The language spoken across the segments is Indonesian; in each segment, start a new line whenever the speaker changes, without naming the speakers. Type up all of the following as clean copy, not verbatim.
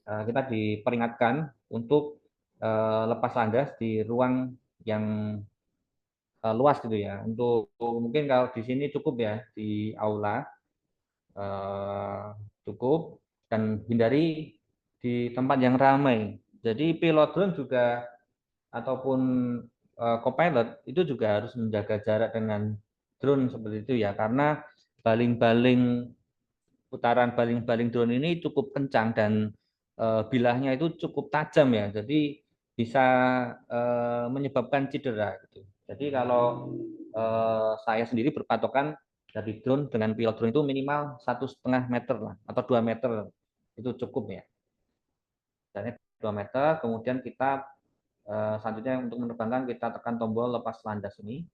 kita diperingatkan untuk lepas landas di ruang yang luas gitu ya. Untuk mungkin kalau di sini cukup ya di aula eh, cukup dan hindari di tempat yang ramai. Jadi pilot drone juga ataupun co-pilot itu juga harus menjaga jarak dengan drone seperti itu ya karena baling-baling putaran baling-baling drone ini cukup kencang dan bilahnya itu cukup tajam ya. Jadi bisa menyebabkan cedera gitu. Jadi kalau saya sendiri berpatokan dari drone dengan pilot drone itu minimal 1,5 meter lah atau 2 meter itu cukup ya. Misalnya 2 meter, kemudian kita selanjutnya untuk menerbangkan kita tekan tombol lepas landas ini,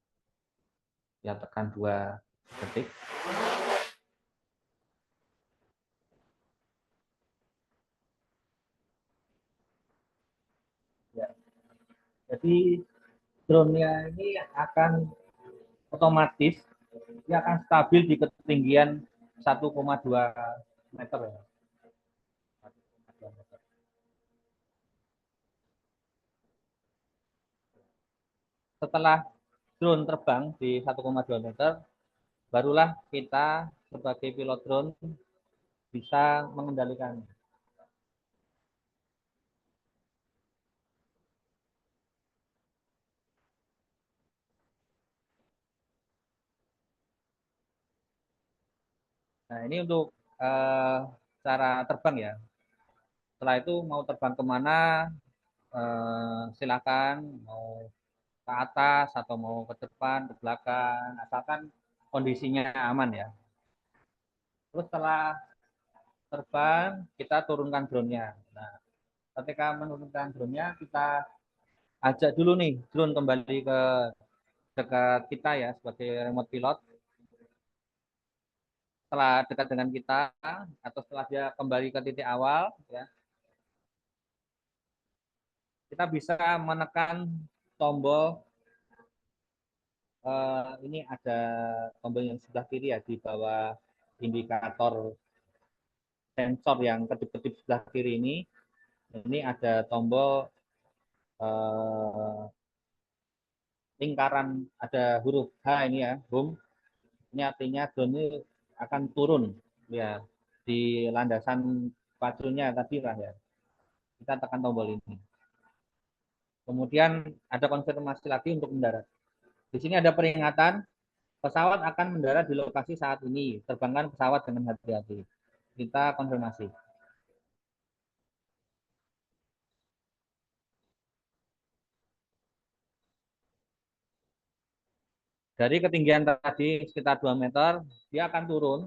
ya tekan 2 detik. Ya. Jadi drone-nya ini akan otomatis dia akan stabil di ketinggian 1,2 meter ya. Setelah drone terbang di 1,2 meter, barulah kita sebagai pilot drone bisa mengendalikan. Nah, ini untuk eh, cara terbang ya. Setelah itu mau terbang kemana, silakan mau ke atas atau mau ke depan, ke belakang, asalkan kondisinya aman ya. Terus setelah terbang, kita turunkan drone-nya. Nah, ketika menurunkan drone-nya, kita ajak dulu nih drone kembali ke dekat kita ya sebagai remote pilot. Setelah dekat dengan kita atau setelah dia kembali ke titik awal, ya, kita bisa menekan tombol ini ada tombol yang sebelah kiri ya di bawah indikator sensor yang kedip-kedip sebelah kiri ini. Ini ada tombol eh, lingkaran, ada huruf H ini ya, home. Ini artinya drone ini akan turun ya di landasan pacunya tadi lah ya. Kita tekan tombol ini. Kemudian ada konfirmasi lagi untuk mendarat. Di sini ada peringatan pesawat akan mendarat di lokasi saat ini. Terbangkan pesawat dengan hati-hati. Kita konfirmasi. Dari ketinggian tadi sekitar 2 meter, dia akan turun.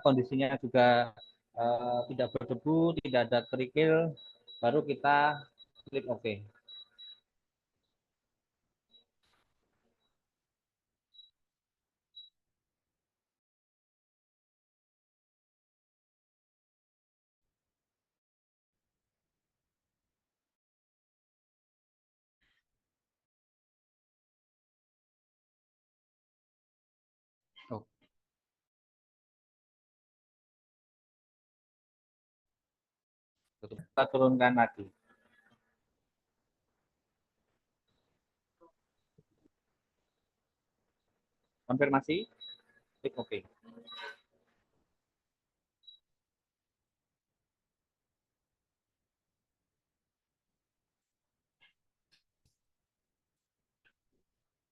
Kondisinya juga tidak berdebu, tidak ada kerikil, baru kita klik OK. Kita turunkan lagi. Konfirmasi, klik OK.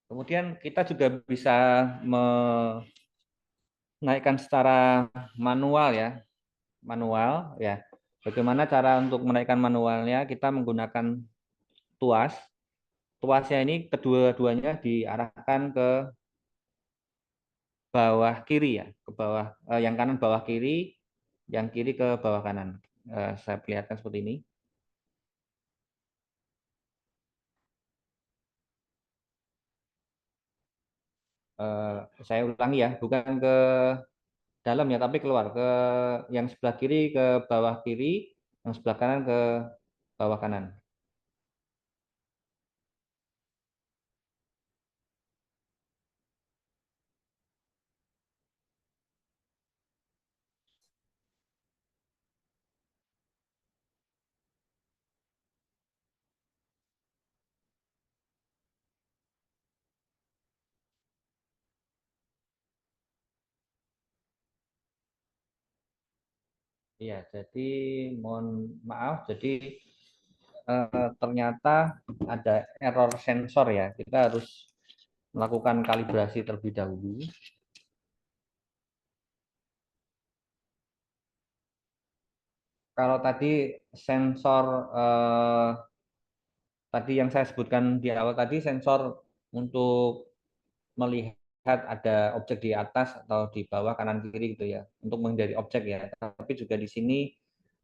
Kemudian kita juga bisa menaikkan secara manual ya, manual ya. Bagaimana cara untuk menaikkan manualnya? Kita menggunakan tuas. Tuasnya ini kedua-duanya diarahkan ke bawah kiri ya, ke bawah yang kanan bawah kiri, yang kiri ke bawah kanan. Saya perlihatkan seperti ini. Saya ulangi ya, bukan ke dalam ya, tapi keluar ke yang sebelah kiri ke bawah kiri, yang sebelah kanan ke bawah kanan. Iya, jadi mohon maaf, jadi ternyata ada error sensor ya. Kita harus melakukan kalibrasi terlebih dahulu. Kalau tadi sensor tadi yang saya sebutkan di awal tadi, sensor untuk melihat ada objek di atas atau di bawah kanan kiri gitu ya, untuk menghindari objek ya. Tapi juga di sini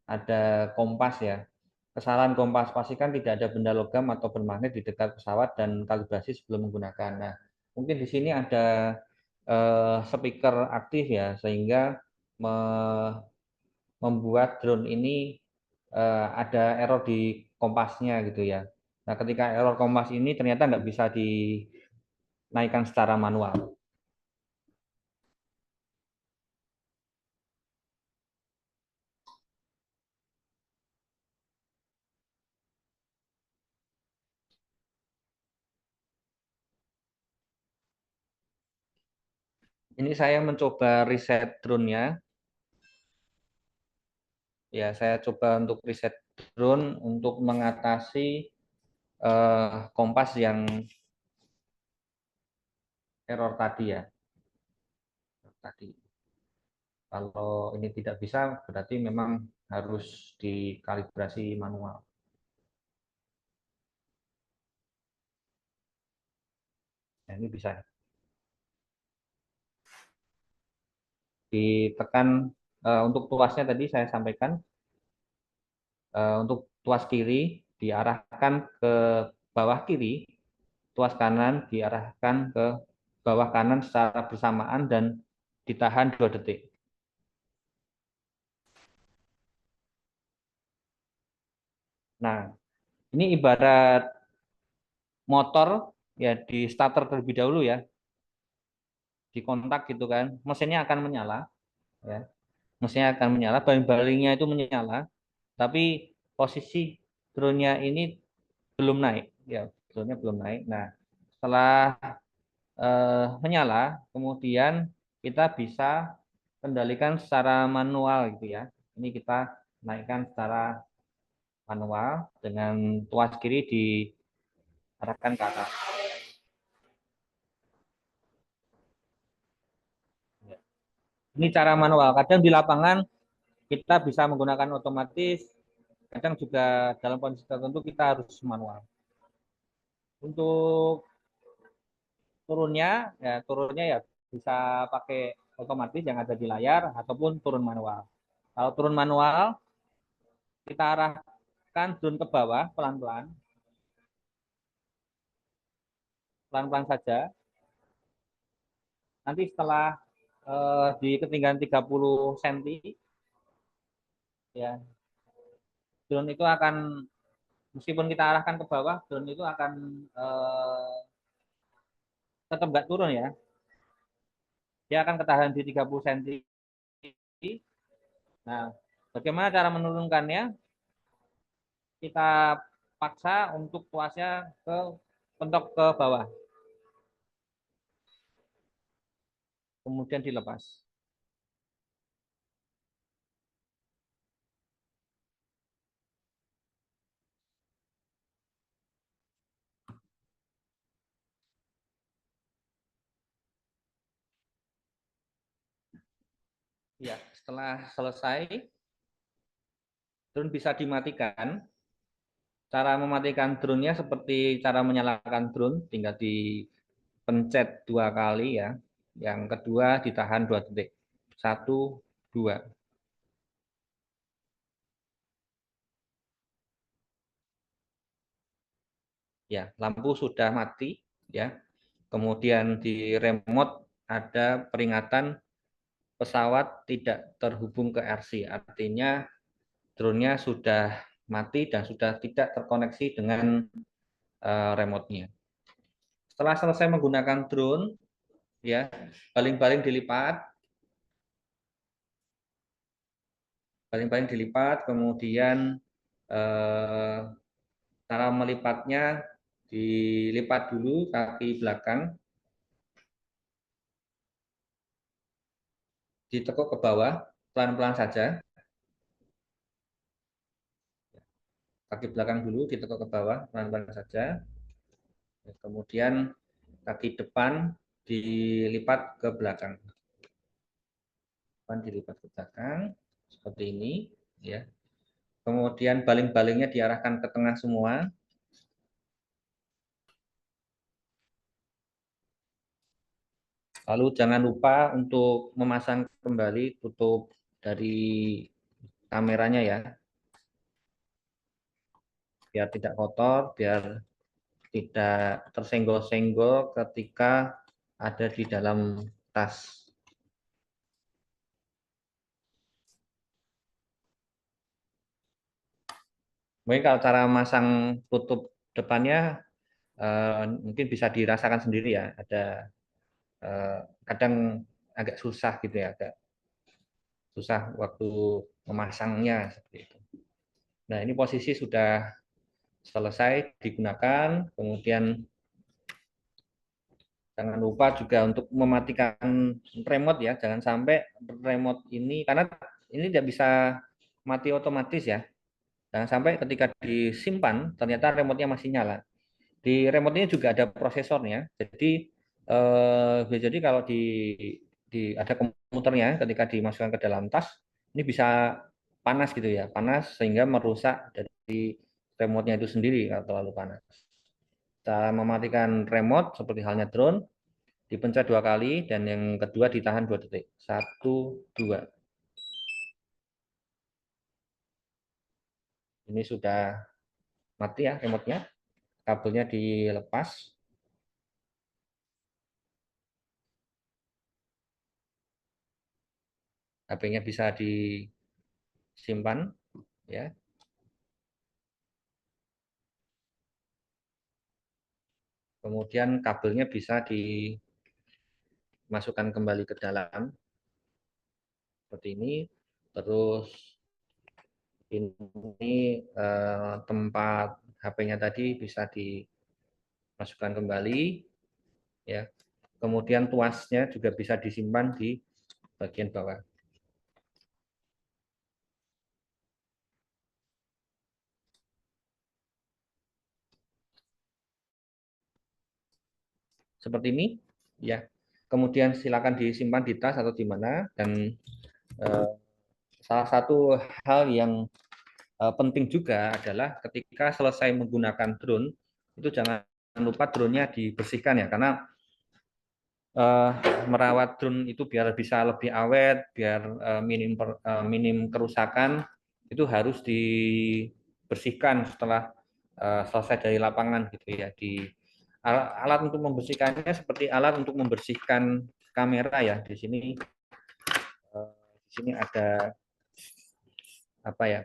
ada kompas ya. Kesalahan kompas pastikan tidak ada benda logam atau bermagnet di dekat pesawat dan kalibrasi sebelum menggunakan. Nah, mungkin di sini ada speaker aktif ya, sehingga membuat drone ini ada error di kompasnya gitu ya. Nah, ketika error kompas ini ternyata nggak bisa dinaikkan secara manual. Ini saya mencoba reset drone-nya. Ya, saya coba untuk reset drone untuk mengatasi kompas yang error tadi ya. Tadi. Kalau ini tidak bisa, berarti memang harus dikalibrasi manual. Nah, ini bisa ditekan untuk tuasnya tadi saya sampaikan. Untuk tuas kiri diarahkan ke bawah kiri, tuas kanan diarahkan ke bawah kanan secara bersamaan dan ditahan 2 detik. Nah, ini ibarat motor ya, di starter terlebih dahulu ya, di kontak gitu kan, mesinnya akan menyala ya. Mesinnya akan menyala, baling-balingnya itu menyala, tapi posisi drone-nya ini belum naik ya, drone-nya belum naik. Nah, setelah menyala, kemudian kita bisa kendalikan secara manual gitu ya. Ini kita naikkan secara manual dengan tuas kiri diarahkan ke atas. Ini cara manual. Kadang di lapangan kita bisa menggunakan otomatis, kadang juga dalam kondisi tertentu kita harus manual. Untuk turunnya ya bisa pakai otomatis yang ada di layar ataupun turun manual. Kalau turun manual, kita arahkan drone ke bawah pelan-pelan, pelan-pelan saja. Nanti setelah di ketinggian 30 cm ya, drone itu akan, meskipun kita arahkan ke bawah, drone itu akan tetap nggak turun ya. Dia akan ketahan di 30 cm. Nah, bagaimana cara menurunkannya? Kita paksa untuk tuasnya ke pentok ke bawah, kemudian dilepas. Ya, setelah selesai, drone bisa dimatikan. Cara mematikan drone-nya seperti cara menyalakan drone, tinggal dipencet 2 kali ya. Yang kedua ditahan 2 detik. 1, 2. Ya, lampu sudah mati ya. Kemudian di remote ada peringatan pesawat tidak terhubung ke RC, artinya drone-nya sudah mati dan sudah tidak terkoneksi dengan remote-nya. Setelah selesai menggunakan drone, ya baling-baling dilipat, kemudian eh, cara melipatnya dilipat dulu kaki belakang, ditekuk ke bawah pelan-pelan saja, kaki belakang dulu ditekuk ke bawah pelan-pelan saja, kemudian kaki depan dilipat ke belakang, dilipat ke belakang seperti ini, ya. Kemudian baling-balingnya diarahkan ke tengah semua. Lalu jangan lupa untuk memasang kembali tutup dari kameranya ya, biar tidak kotor, biar tidak tersenggol-senggol ketika ada di dalam tas. Mungkin kalau cara masang tutup depannya mungkin bisa dirasakan sendiri ya. Ada kadang agak susah gitu ya, agak susah waktu memasangnya seperti itu. Nah, ini posisi sudah selesai digunakan, kemudian jangan lupa juga untuk mematikan remote ya, jangan sampai remote ini, karena ini tidak bisa mati otomatis ya, jangan sampai ketika disimpan ternyata remote-nya masih nyala. Di remote ini juga ada prosesornya, jadi jadi kalau ada komputernya ketika dimasukkan ke dalam tas, ini bisa panas gitu ya, panas sehingga merusak dari remote-nya itu sendiri kalau terlalu panas. Cara mematikan remote seperti halnya drone, dipencet 2 kali dan yang kedua ditahan 2 detik. 1, 2. Ini sudah mati ya remote-nya. Kabelnya dilepas. HP-nya bisa disimpan ya. Kemudian kabelnya bisa dimasukkan kembali ke dalam seperti ini. Terus ini tempat HP-nya tadi bisa dimasukkan kembali ya. Kemudian tuasnya juga bisa disimpan di bagian bawah. Seperti ini ya. Kemudian silakan disimpan di tas atau di mana, dan salah satu hal yang penting juga adalah ketika selesai menggunakan drone itu jangan lupa drone-nya dibersihkan ya, karena uh, merawat drone itu biar bisa lebih awet, biar minim kerusakan, itu harus dibersihkan setelah selesai dari lapangan gitu ya. Alat untuk membersihkannya seperti alat untuk membersihkan kamera ya. Di sini ada apa ya,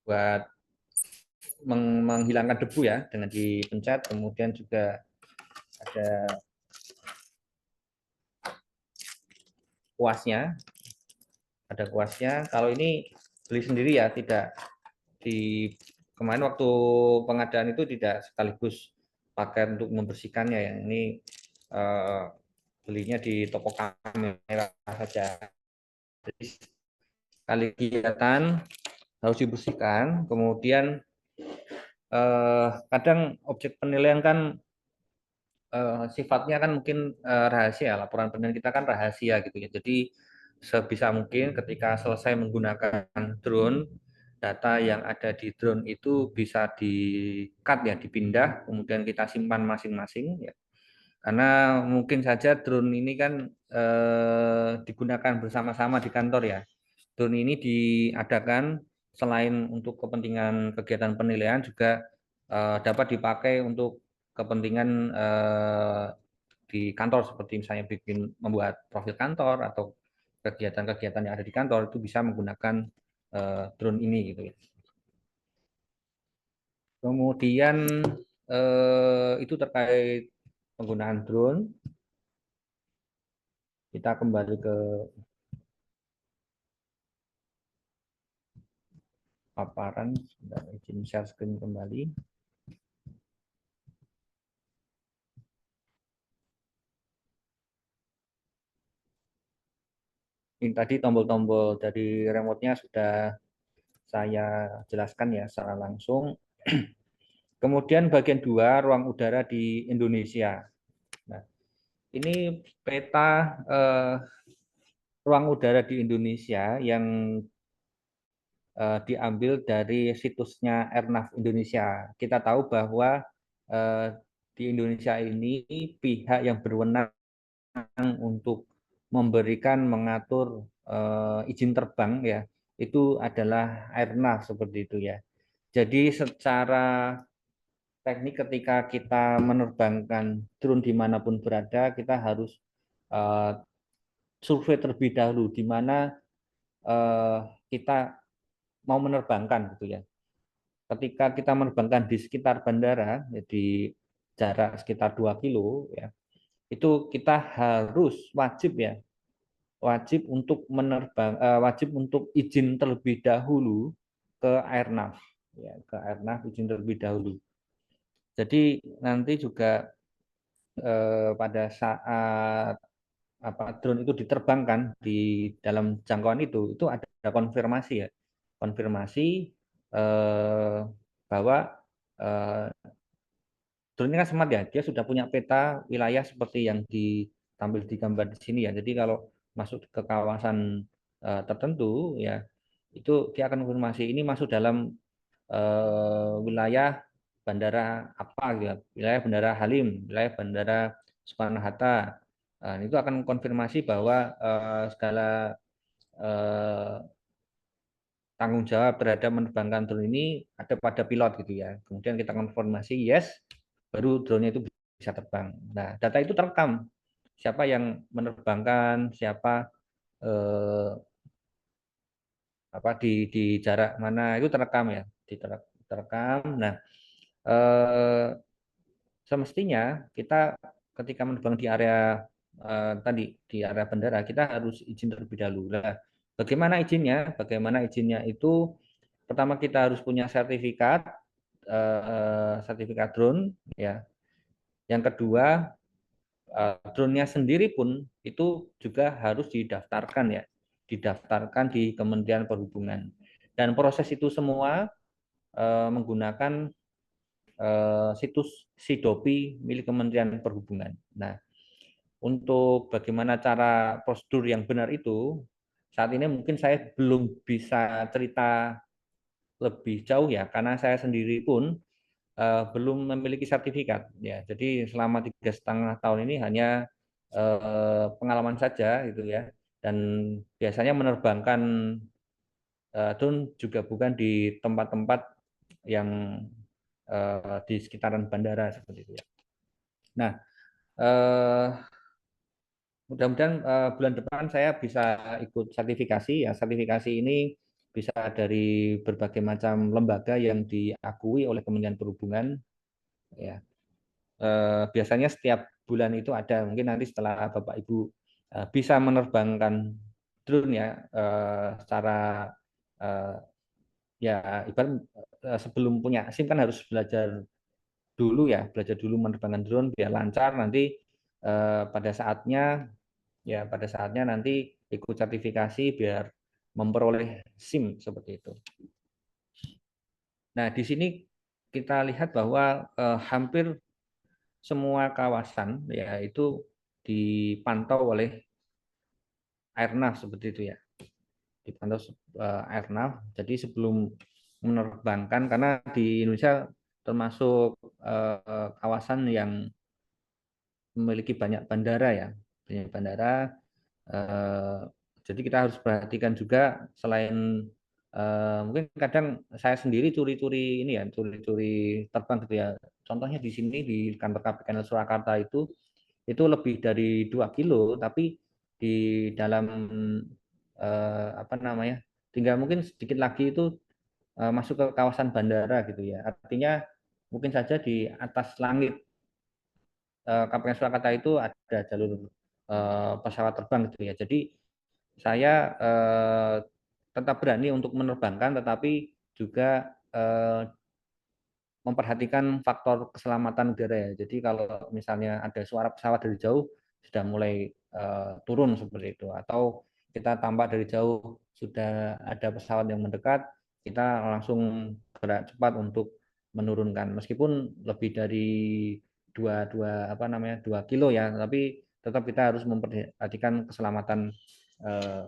buat menghilangkan debu ya, dengan dipencet. Kemudian juga ada kuasnya, Kalau ini beli sendiri ya, tidak di kemarin waktu pengadaan itu tidak sekaligus pakai untuk membersihkannya ya. Ini eh, belinya di toko kamera saja. Jadi kali kegiatan harus dibersihkan. Kemudian kadang objek penilaian kan sifatnya kan mungkin rahasia, laporan penilaian kita kan rahasia gitu ya. Jadi sebisa mungkin ketika selesai menggunakan drone, data yang ada di drone itu bisa di-cut ya, dipindah, kemudian kita simpan masing-masing ya. Karena mungkin saja drone ini kan digunakan bersama-sama di kantor ya. Drone ini diadakan selain untuk kepentingan kegiatan penilaian juga dapat dipakai untuk kepentingan di kantor seperti misalnya membuat profil kantor atau kegiatan-kegiatan yang ada di kantor itu bisa menggunakan drone ini gitu ya. Kemudian itu terkait penggunaan drone. Kita kembali ke paparan, sudah izin share screen kembali. Ini tadi tombol-tombol dari remote-nya sudah saya jelaskan ya secara langsung. Kemudian bagian 2, ruang udara di Indonesia. Nah, ini peta ruang udara di Indonesia yang diambil dari situsnya Airnav Indonesia. Kita tahu bahwa di Indonesia ini pihak yang berwenang untuk memberikan mengatur izin terbang ya itu adalah Airnav seperti itu ya. Jadi secara teknik ketika kita menerbangkan drone dimanapun berada kita harus survei terlebih dahulu di mana kita mau menerbangkan gitu ya. Ketika kita menerbangkan di sekitar bandara di jarak sekitar 2 kilo ya, itu kita harus wajib untuk wajib untuk izin terlebih dahulu ke Airnav ya, ke Airnav izin terlebih dahulu. Jadi nanti juga pada saat drone itu diterbangkan di dalam jangkauan itu ada konfirmasi ya, konfirmasi bahwa eh, drone ini kan smart ya, dia sudah punya peta wilayah seperti yang ditampil di gambar di sini ya. Jadi kalau masuk ke kawasan tertentu ya, itu dia akan konfirmasi ini masuk dalam wilayah bandara apa gitu ya, wilayah bandara Halim, wilayah bandara Soekarno Hatta. Nah, itu akan konfirmasi bahwa segala eh, tanggung jawab terhadap menerbangkan drone ini ada pada pilot gitu ya. Kemudian kita konfirmasi yes, baru drone-nya itu bisa terbang. Nah, data itu terekam. Siapa yang menerbangkan, siapa eh, di jarak mana itu terekam ya, terekam. Nah, eh, semestinya kita ketika menerbang di area tadi di area bandara kita harus izin terlebih dahulu. Nah, bagaimana izinnya? Bagaimana izinnya itu pertama kita harus punya sertifikat drone ya. Yang kedua drone-nya sendiri pun itu juga harus didaftarkan ya, didaftarkan di Kementerian Perhubungan. Dan proses itu semua menggunakan situs Sidopi milik Kementerian Perhubungan. Nah, untuk bagaimana cara prosedur yang benar itu, saat ini mungkin saya belum bisa cerita lebih jauh ya, karena saya sendiri pun belum memiliki sertifikat. Ya, jadi selama 3,5 tahun ini hanya pengalaman saja gitu ya. Dan biasanya menerbangkan drone juga bukan di tempat-tempat yang di sekitaran bandara seperti itu ya. Nah, eh, mudah-mudahan bulan depan saya bisa ikut sertifikasi ya. Sertifikasi ini bisa dari berbagai macam lembaga yang diakui oleh Kementerian Perhubungan ya. Biasanya setiap bulan itu ada. Mungkin nanti setelah Bapak Ibu bisa menerbangkan drone ya secara ya ibarat sebelum punya SIM kan harus belajar dulu menerbangkan drone biar lancar nanti pada saatnya nanti ikut sertifikasi biar memperoleh SIM seperti itu. Nah, di sini kita lihat bahwa hampir semua kawasan ya itu dipantau oleh Airnav seperti itu ya. Dipantau Airnav. Jadi sebelum menerbangkan karena di Indonesia termasuk kawasan yang memiliki banyak bandara ya, banyak bandara. Eh, jadi kita harus perhatikan juga selain mungkin kadang saya sendiri curi-curi terbang gitu ya. Contohnya di sini di kantor KPKNL Surakarta itu itu lebih dari 2 kilo, tapi di dalam apa namanya, tinggal mungkin sedikit lagi itu masuk ke kawasan bandara gitu ya. Artinya mungkin saja di atas langit Kabupaten Surakarta itu ada jalur pesawat terbang gitu ya. Jadi saya tetap berani untuk menerbangkan, tetapi juga memperhatikan faktor keselamatan udara ya. Jadi kalau misalnya ada suara pesawat dari jauh sudah mulai turun seperti itu, atau kita tampak dari jauh sudah ada pesawat yang mendekat, kita langsung gerak cepat untuk menurunkan. Meskipun lebih dari dua apa namanya 2 kilo ya, tapi tetap kita harus memperhatikan keselamatan eh,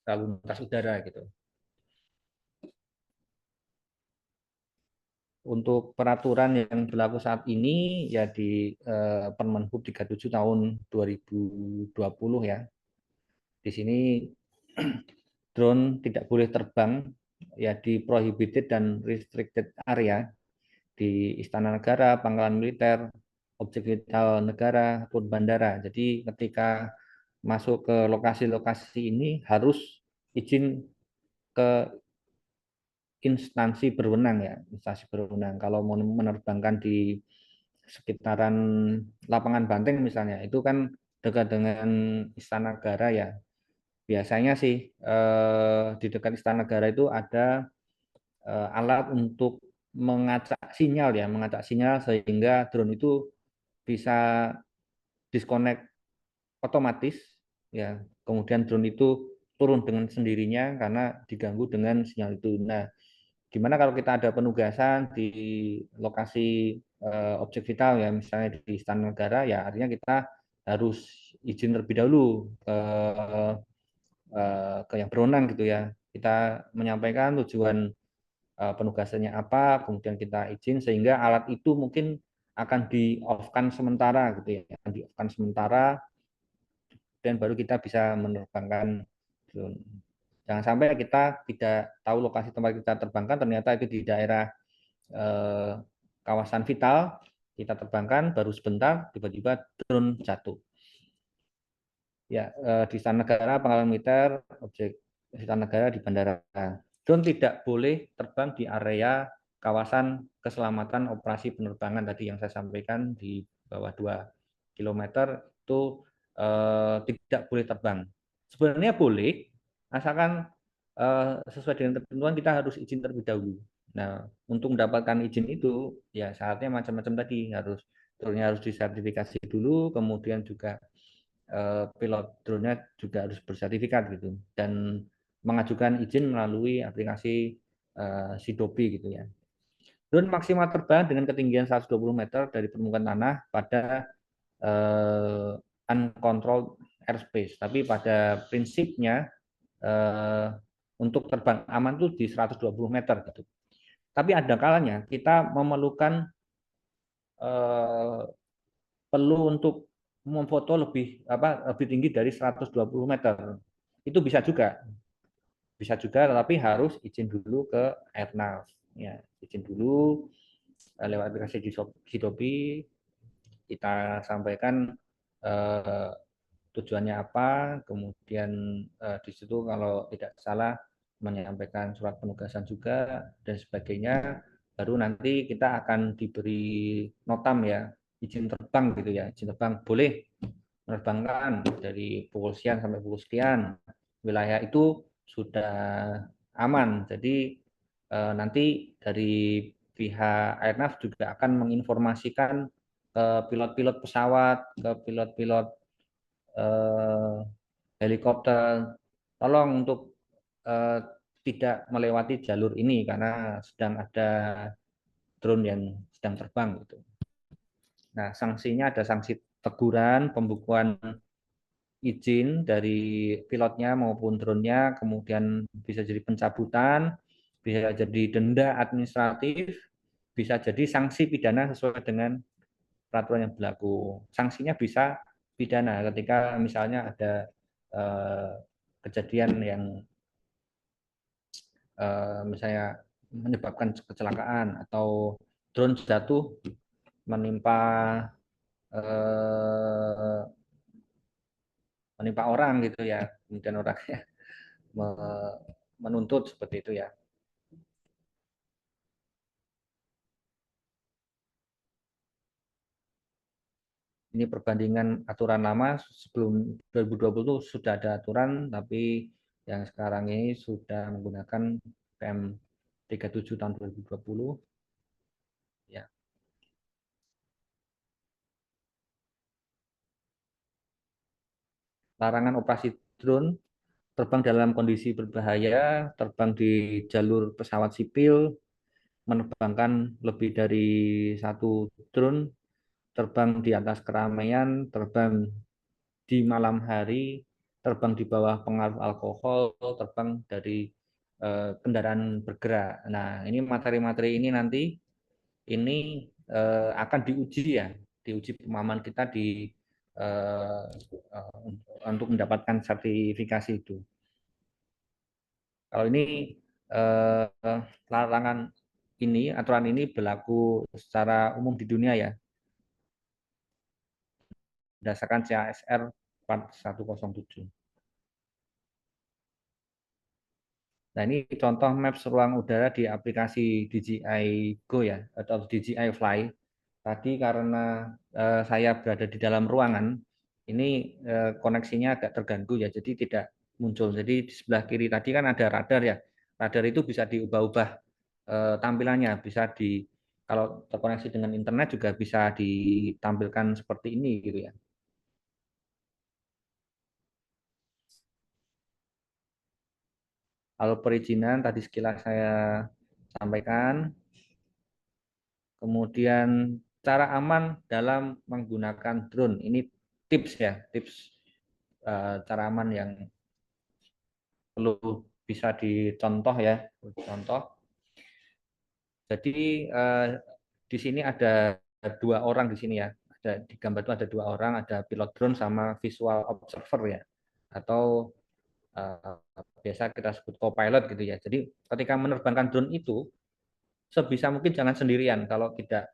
lalu lintas udara gitu. Untuk peraturan yang berlaku saat ini ya di Permenhub 37 tahun 2020 ya. Di sini drone tidak boleh terbang ya di prohibited dan restricted area di Istana Negara, Pangkalan Militer, objek vital negara, ataupun bandara. Jadi ketika masuk ke lokasi-lokasi ini harus izin ke instansi berwenang ya, instansi berwenang. Kalau mau menerbangkan di sekitaran lapangan Banteng misalnya, itu kan dekat dengan Istana Negara ya. Biasanya sih di dekat Istana Negara itu ada alat untuk mengacak sinyal ya, mengacak sinyal sehingga drone itu bisa disconnect otomatis ya. Kemudian drone itu turun dengan sendirinya karena diganggu dengan sinyal itu. Nah, gimana kalau kita ada penugasan di lokasi objek vital ya, misalnya di Istana Negara ya, artinya kita harus izin terlebih dahulu ke yang berwenang gitu ya. Kita menyampaikan tujuan penugasannya apa, kemudian kita izin sehingga alat itu mungkin akan di off-kan sementara gitu ya, akan di off-kan sementara dan baru kita bisa menerbangkan drone. Jangan sampai kita tidak tahu lokasi tempat kita terbangkan, ternyata itu di daerah eh, kawasan vital, kita terbangkan baru sebentar tiba-tiba drone jatuh. Ya, di Istana Negara, Pangkalan Militer, objek Istana Negara di bandara. Drone tidak boleh terbang di area kawasan keselamatan operasi penerbangan tadi yang saya sampaikan di bawah 2 km itu tidak boleh terbang. Sebenarnya boleh, asalkan sesuai dengan ketentuan kita harus izin terlebih dahulu. Nah, untuk mendapatkan izin itu ya syaratnya macam-macam tadi, harus drone-nya harus disertifikasi dulu, kemudian juga pilot drone-nya juga harus bersertifikat gitu dan mengajukan izin melalui aplikasi Sidopi gitu ya. Drone maksimal terbang dengan ketinggian 120 meter dari permukaan tanah pada uncontrolled airspace. Tapi pada prinsipnya untuk terbang aman itu di 120 meter gitu. Tapi ada kalanya kita memerlukan perlu untuk memfoto lebih tinggi dari 120 meter. Itu bisa juga, tetapi harus izin dulu ke Airnav. Ya, izin dulu lewat aplikasi Hidopi kita sampaikan eh, tujuannya apa, kemudian di situ kalau tidak salah menyampaikan surat penugasan juga dan sebagainya, baru nanti kita akan diberi notam ya, izin terbang gitu ya, izin terbang boleh menerbangkan dari pukul sekian sampai pukul sekian, wilayah itu sudah aman. Jadi nanti dari pihak Airnav juga akan menginformasikan ke pilot-pilot pesawat, ke pilot-pilot eh, helikopter, tolong untuk eh, tidak melewati jalur ini karena sedang ada drone yang sedang terbang gitu. Nah, sanksinya ada sanksi teguran, pembukuan izin dari pilotnya maupun drone-nya, kemudian bisa jadi pencabutan, bisa jadi denda administratif, bisa jadi sanksi pidana sesuai dengan peraturan yang berlaku. Sanksinya bisa pidana ketika misalnya ada eh, kejadian yang misalnya menyebabkan kecelakaan atau drone jatuh menimpa eh, menimpa orang gitu ya, kemudian orang menuntut seperti itu ya. Ini perbandingan aturan lama sebelum 2020 itu sudah ada aturan, tapi yang sekarang ini sudah menggunakan PM 37 tahun 2020 ya. Larangan operasi drone, terbang dalam kondisi berbahaya, terbang di jalur pesawat sipil, menerbangkan lebih dari satu drone, terbang di atas keramaian, terbang di malam hari, terbang di bawah pengaruh alkohol, terbang dari kendaraan bergerak. Nah, ini materi-materi ini nanti ini akan diuji ya, diuji pemahaman kita di uh, untuk mendapatkan sertifikasi itu. Kalau ini larangan ini, aturan ini berlaku secara umum di dunia ya, berdasarkan CASR 4107. Nah, ini contoh maps ruang udara di aplikasi DJI Go ya, atau DJI Fly. Tadi karena saya berada di dalam ruangan, ini koneksinya agak terganggu ya, jadi tidak muncul. Jadi di sebelah kiri tadi kan ada radar ya. Radar itu bisa diubah-ubah tampilannya, bisa di kalau terkoneksi dengan internet juga bisa ditampilkan seperti ini gitu ya. Kalau perizinan tadi sekilas saya sampaikan. Kemudian cara aman dalam menggunakan drone. Ini tips ya, tips cara aman yang perlu bisa dicontoh ya. Contoh. Jadi di sini ada dua orang di sini ya. Ada di gambar itu ada dua orang, ada pilot drone sama visual observer ya. Atau biasa kita sebut co-pilot gitu ya. Jadi ketika menerbangkan drone itu sebisa mungkin jangan sendirian kalau tidak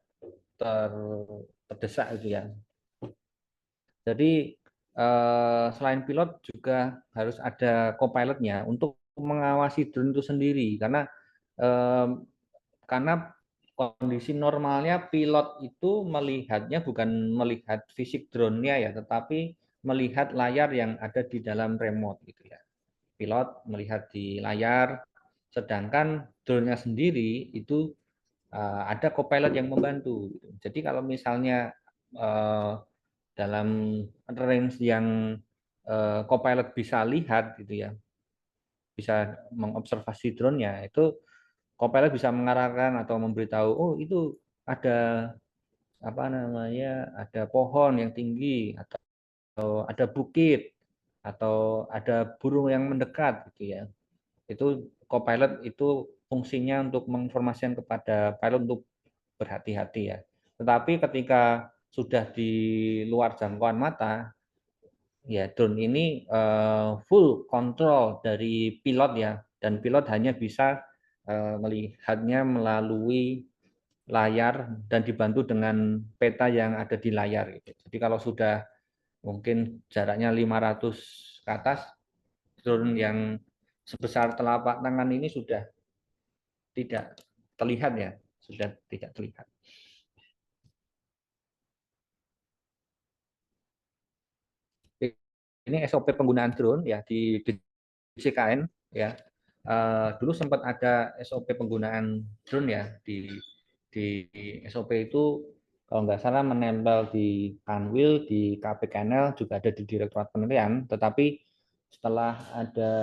ter, terdesak itu ya. Jadi selain pilot juga harus ada co-pilotnya untuk mengawasi drone itu sendiri eh, karena kondisi normalnya pilot itu melihatnya bukan melihat fisik drone-nya ya, tetapi melihat layar yang ada di dalam remote gitu ya. Pilot melihat di layar, sedangkan drone-nya sendiri itu ada co-pilot yang membantu. Gitu. Jadi kalau misalnya dalam range yang co-pilot bisa lihat gitu ya, bisa mengobservasi drone-nya, itu co-pilot bisa mengarahkan atau memberitahu, oh itu ada apa namanya, ada pohon yang tinggi atau ada bukit atau ada burung yang mendekat gitu ya. Itu co-pilot itu fungsinya untuk menginformasikan kepada pilot untuk berhati-hati ya. Tetapi ketika sudah di luar jangkauan mata, ya drone ini full control dari pilot ya, dan pilot hanya bisa melihatnya melalui layar dan dibantu dengan peta yang ada di layar gitu. Jadi kalau sudah mungkin jaraknya 500 ke atas, drone yang sebesar telapak tangan ini sudah tidak terlihat ya, sudah tidak terlihat. Ini SOP penggunaan drone ya di CKN ya. Dulu sempat ada SOP penggunaan drone ya di SOP itu kalau nggak salah menempel di Kanwil, di KP Kanel, juga ada di Direktorat Penelitian. Tetapi setelah ada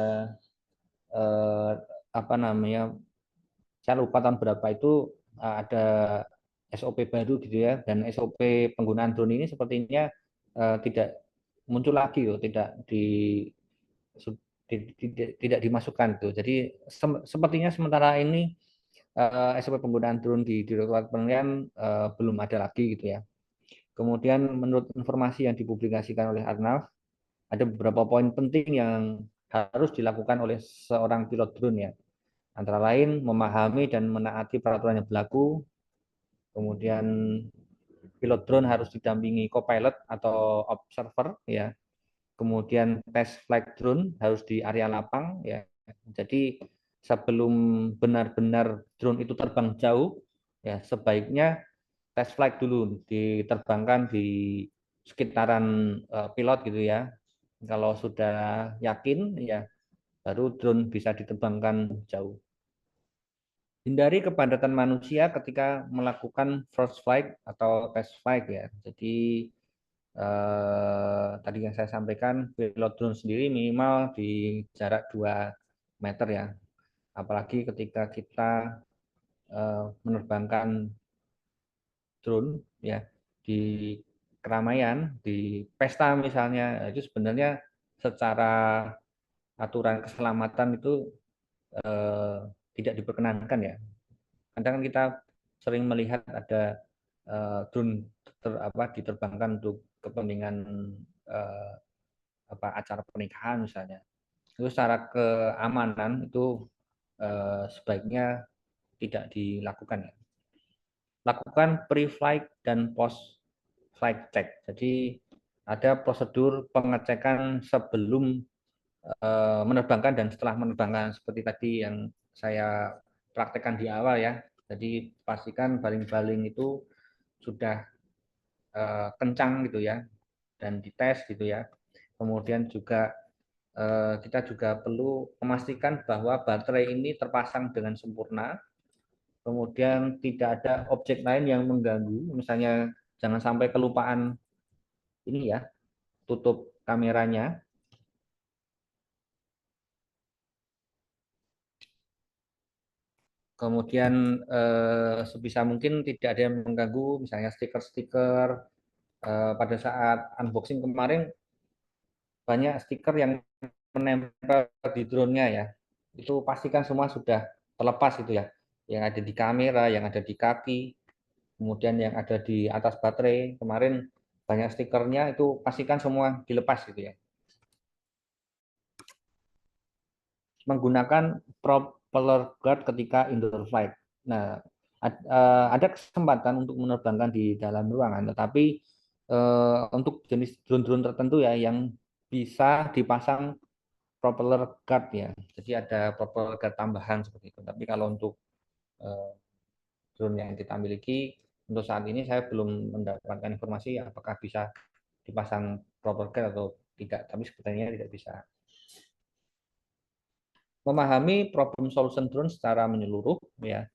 eh, apa namanya, saya lupa tahun berapa itu ada SOP baru gitu ya, dan SOP penggunaan drone ini sepertinya tidak muncul lagi loh, tidak dimasukkan tuh. Jadi sepertinya sementara ini SOP penggunaan drone di Direktorat Penelitian belum ada lagi gitu ya. Kemudian menurut informasi yang dipublikasikan oleh Arnav, ada beberapa poin penting yang harus dilakukan oleh seorang pilot drone ya. Antara lain memahami dan menaati peraturan yang berlaku, kemudian pilot drone harus didampingi co-pilot atau observer ya. Kemudian test flight drone harus di area lapang ya. Jadi sebelum benar-benar drone itu terbang jauh ya sebaiknya test flight dulu diterbangkan di sekitaran pilot gitu ya. Kalau sudah yakin ya baru drone bisa diterbangkan jauh. Hindari kepadatan manusia ketika melakukan first flight atau test flight ya. Jadi tadi yang saya sampaikan pilot drone sendiri minimal di jarak 2 meter ya. Apalagi ketika kita menerbangkan drone ya di keramaian, di pesta misalnya, itu sebenarnya secara aturan keselamatan itu eh, tidak diperkenankan ya. Kadang kan kita sering melihat ada drone diterbangkan untuk kepentingan eh, acara pernikahan misalnya. Itu secara keamanan itu sebaiknya tidak dilakukan ya. Lakukan pre-flight dan post-flight check. Jadi ada prosedur pengecekan sebelum menerbangkan dan setelah menerbangkan seperti tadi yang saya praktekkan di awal ya. Jadi pastikan baling-baling itu sudah kencang gitu ya dan dites gitu ya. Kemudian juga kita juga perlu memastikan bahwa baterai ini terpasang dengan sempurna. Kemudian tidak ada objek lain yang mengganggu, misalnya jangan sampai kelupaan ini ya, tutup kameranya. Kemudian sebisa mungkin tidak ada yang mengganggu, misalnya stiker-stiker. Pada saat unboxing kemarin banyak stiker yang menempel di drone-nya ya. Itu pastikan semua sudah terlepas itu ya. Yang ada di kamera, yang ada di kaki, kemudian yang ada di atas baterai. Kemarin banyak stikernya itu pastikan semua dilepas gitu ya. Menggunakan propeller guard ketika indoor flight. Nah, ada kesempatan untuk menerbangkan di dalam ruangan, tetapi untuk jenis drone-drone tertentu ya yang bisa dipasang propeller guard ya. Jadi ada propeller guard tambahan seperti itu. Tapi kalau untuk drone yang kita miliki untuk saat ini saya belum mendapatkan informasi apakah bisa dipasang propeller guard atau tidak. Tapi sepertinya tidak bisa. Memahami problem solution drone secara menyeluruh ya.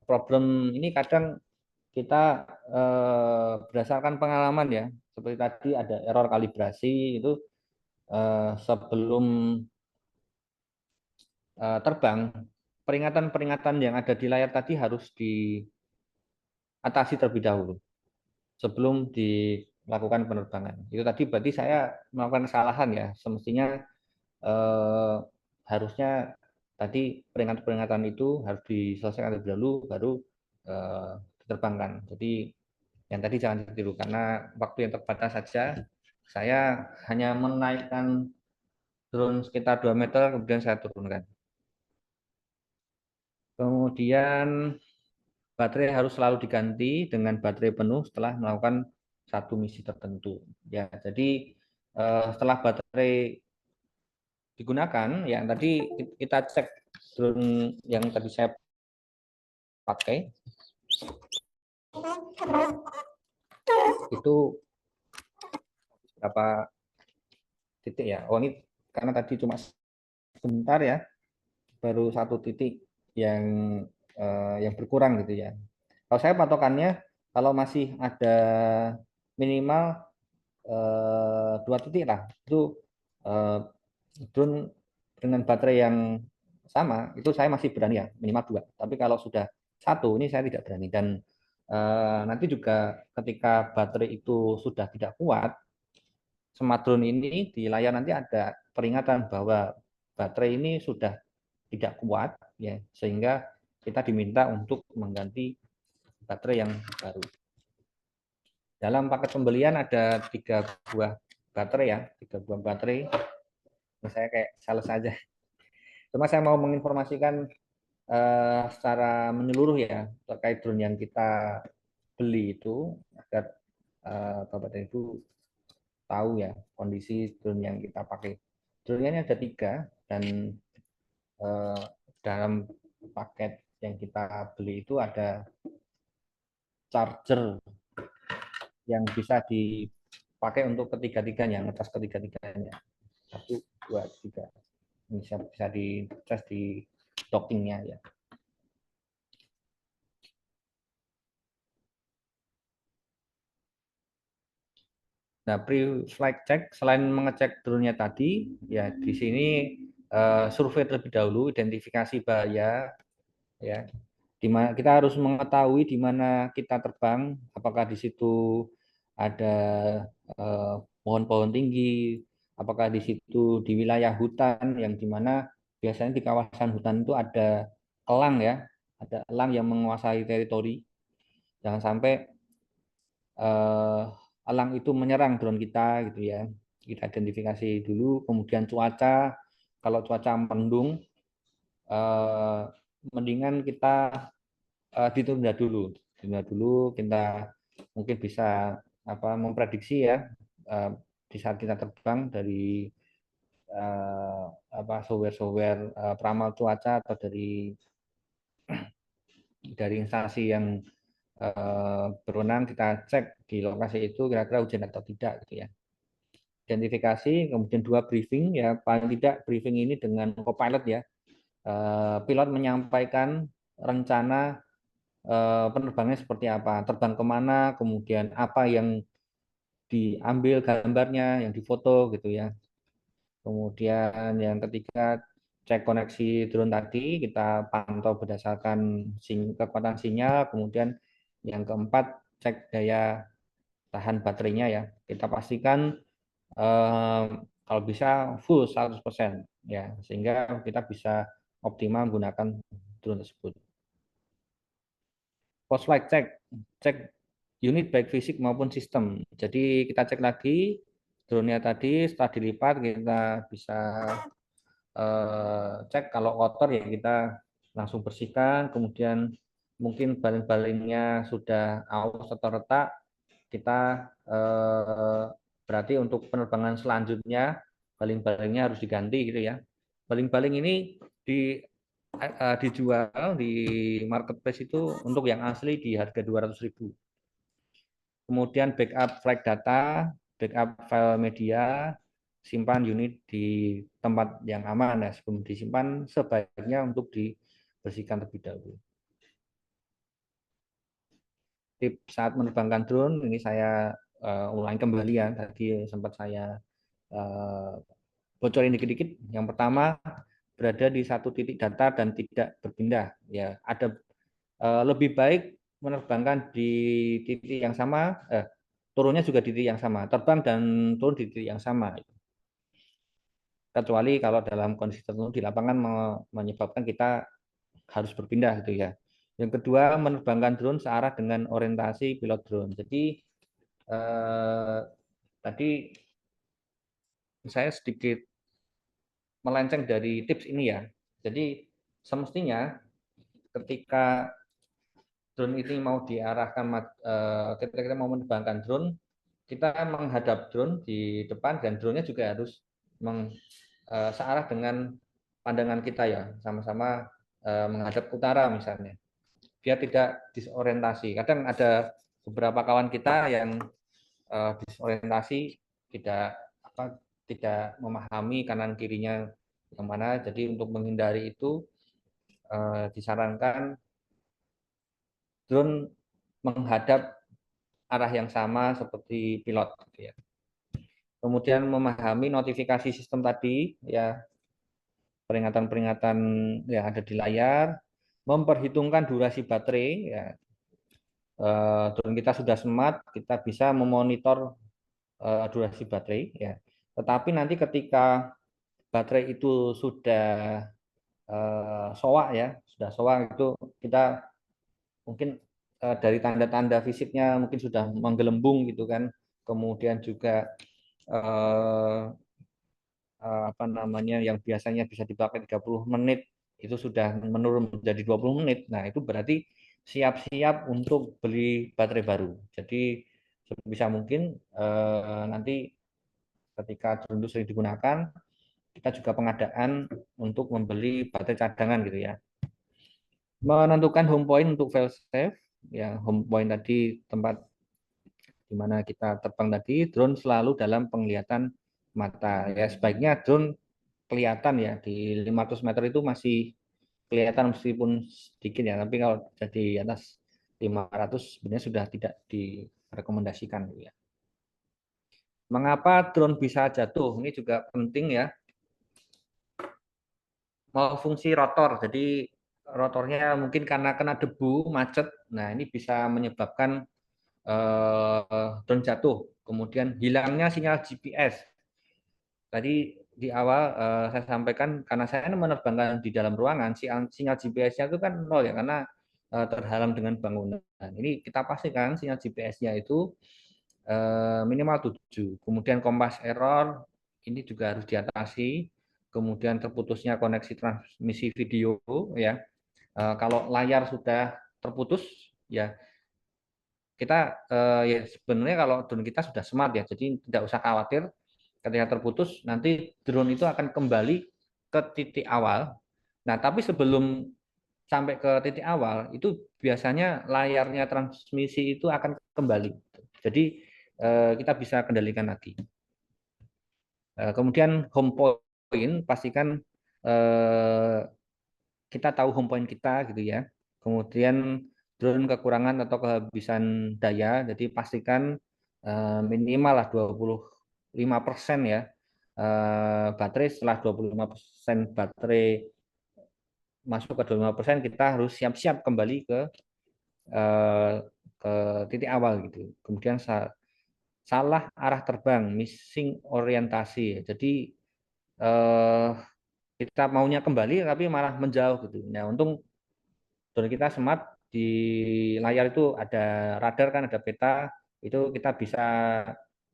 Problem ini kadang kita berdasarkan pengalaman ya. Seperti tadi ada error kalibrasi itu sebelum terbang peringatan-peringatan yang ada di layar tadi harus diatasi terlebih dahulu sebelum dilakukan penerbangan. Itu tadi berarti saya melakukan kesalahan ya. Semestinya eh, harusnya tadi peringatan-peringatan itu harus diselesaikan terlebih dahulu baru diterbangkan. Jadi yang tadi jangan ditiru karena waktu yang terbatas saja. Saya hanya menaikkan drone sekitar 2 meter kemudian saya turunkan. Kemudian baterai harus selalu diganti dengan baterai penuh setelah melakukan satu misi tertentu. Ya, jadi setelah baterai digunakan, yang tadi kita cek drone yang tadi saya pakai itu berapa titik ya? Oh ini karena tadi cuma sebentar ya, baru satu titik yang yang berkurang gitu ya. Kalau saya patokannya kalau masih ada minimal 2 titik lah itu eh, drone dengan baterai yang sama itu saya masih berani ya minimal 2. Tapi kalau sudah satu ini saya tidak berani dan nanti juga ketika baterai itu sudah tidak kuat, smart drone ini di layar nanti ada peringatan bahwa baterai ini sudah tidak kuat ya sehingga kita diminta untuk mengganti baterai yang baru. Dalam paket pembelian ada 3 buah baterai ya, 3 buah baterai. Saya kayak sales saja. Cuma saya mau menginformasikan secara menyeluruh ya terkait drone yang kita beli itu agar Bapak dan Ibu tahu ya kondisi drone yang kita pakai. Drone ini ada 3 dan dalam paket yang kita beli itu ada charger yang bisa dipakai untuk ketiga-tiganya, ngetes ketiga-tiganya. 1, 2, 3. Bisa dicas di dockingnya ya. Nah, pre-flight check selain mengecek drone-nya tadi, ya di sini survei terlebih dahulu, identifikasi bahaya, ya. Dimana kita harus mengetahui di mana kita terbang, apakah di situ ada pohon-pohon tinggi, apakah di situ di wilayah hutan yang dimana biasanya di kawasan hutan itu ada elang ya, ada elang yang menguasai teritori. Jangan sampai elang itu menyerang drone kita gitu ya. Kita identifikasi dulu, kemudian cuaca, kalau cuaca mendung, eh, mendingan kita ditunda dulu, kita mungkin bisa memprediksi ya di saat kita terbang dari software-software peramal cuaca atau dari instansi yang berwenang, kita cek di lokasi itu kira-kira hujan atau tidak gitu ya. Identifikasi, kemudian 2 briefing ya, paling tidak briefing ini dengan co-pilot ya. Pilot menyampaikan rencana penerbangannya seperti apa, terbang kemana, kemudian apa yang diambil gambarnya, yang difoto gitu ya. Kemudian yang ketiga, cek koneksi drone tadi, kita pantau berdasarkan kekuatan sinyal. Kemudian yang keempat, cek daya tahan baterainya ya. Kita pastikan kalau bisa full 100% ya, sehingga kita bisa optimal menggunakan drone tersebut. Post flight check, cek unit baik fisik maupun sistem. Jadi kita cek lagi drone-nya tadi, setelah dilipat kita bisa cek kalau kotor ya kita langsung bersihkan, kemudian mungkin baling-balingnya sudah aus atau retak, kita berarti untuk penerbangan selanjutnya baling-balingnya harus diganti gitu ya. Baling-baling ini dijual di marketplace itu untuk yang asli di harga 200.000. Kemudian backup flight data, backup file media, simpan unit di tempat yang aman ya, sebelum disimpan sebaiknya untuk dibersihkan terlebih dahulu. Tips saat menerbangkan drone ini saya ulangi kembali ya, tadi sempat saya bocorin dikit-dikit. Yang pertama, berada di satu titik datar dan tidak berpindah ya. Ada lebih baik menerbangkan di titik yang sama, turunnya juga di titik yang sama, terbang dan turun di titik yang sama. Kecuali kalau dalam kondisi tertentu di lapangan menyebabkan kita harus berpindah gitu ya. Yang kedua, menerbangkan drone searah dengan orientasi pilot drone. Jadi tadi saya sedikit melenceng dari tips ini ya. Jadi semestinya ketika drone ini mau diarahkan, ketika kita mau menerbangkan drone, kita menghadap drone di depan dan drone-nya juga harus searah dengan pandangan kita ya, sama-sama menghadap utara misalnya, biar tidak disorientasi. Kadang ada beberapa kawan kita yang disorientasi, tidak tidak memahami kanan kirinya yang mana. Jadi untuk menghindari itu disarankan drone menghadap arah yang sama seperti pilot gitu ya. Kemudian memahami notifikasi sistem tadi ya, peringatan-peringatan yang ada di layar, memperhitungkan durasi baterai ya. Drone kita sudah smart, kita bisa memonitor durasi baterai ya. Tetapi nanti ketika baterai itu sudah soak ya, sudah soak itu kita mungkin dari tanda-tanda fisiknya mungkin sudah menggelembung gitu kan. Kemudian juga yang biasanya bisa dipakai 30 menit itu sudah menurun menjadi 20 menit. Nah, itu berarti siap-siap untuk beli baterai baru. Jadi sebisa mungkin nanti ketika drone itu sering digunakan, kita juga pengadaan untuk membeli baterai cadangan gitu ya. Menentukan home point untuk fail safe, ya home point tadi tempat di mana kita terbang tadi, drone selalu dalam penglihatan mata. Ya sebaiknya drone kelihatan ya di 500 meter itu masih kelihatan meskipun sedikit ya, tapi kalau jadi di atas 500 sebenarnya sudah tidak direkomendasikan ya. Mengapa drone bisa jatuh? Ini juga penting ya. Mau fungsi rotor, jadi rotornya mungkin karena kena debu, macet. Nah, ini bisa menyebabkan drone jatuh. Kemudian hilangnya sinyal GPS. Tadi di awal saya sampaikan karena saya menerbangkan di dalam ruangan, sinyal GPS-nya itu kan nol ya karena terhalang dengan bangunan. Ini kita pastikan sinyal GPS-nya itu minimal 7. Kemudian kompas error ini juga harus diatasi. Kemudian terputusnya koneksi transmisi video ya. Kalau layar sudah terputus ya kita ya sebenarnya kalau drone kita sudah smart ya, jadi tidak usah khawatir ketika terputus nanti drone itu akan kembali ke titik awal. Nah, tapi sebelum sampai ke titik awal itu biasanya layarnya transmisi itu akan kembali. Jadi kita bisa kendalikan lagi. Kemudian home point pastikan kita tahu home point kita gitu ya. Kemudian drone kekurangan atau kehabisan daya, jadi pastikan minimal lah 25% ya baterai. Setelah 25% baterai masuk ke 25%, kita harus siap-siap kembali eh, ke titik awal gitu. Kemudian salah arah terbang, missing orientasi. Jadi eh, kita maunya kembali tapi malah menjauh gitu. Nah, untung drone kita smart, di layar itu ada radar kan, ada peta, itu kita bisa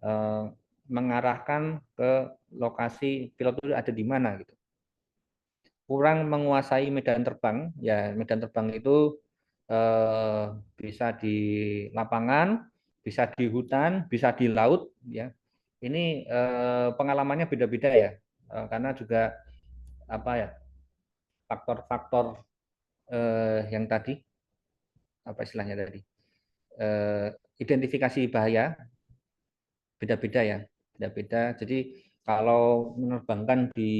eh, mengarahkan ke lokasi pilot itu ada di mana gitu. Kurang menguasai medan terbang, ya medan terbang itu eh, bisa di lapangan, bisa di hutan, bisa di laut, ya. Ini pengalamannya beda-beda ya, karena juga apa ya faktor-faktor yang tadi apa istilahnya tadi eh, identifikasi bahaya beda-beda ya, beda-beda. Jadi kalau menerbangkan di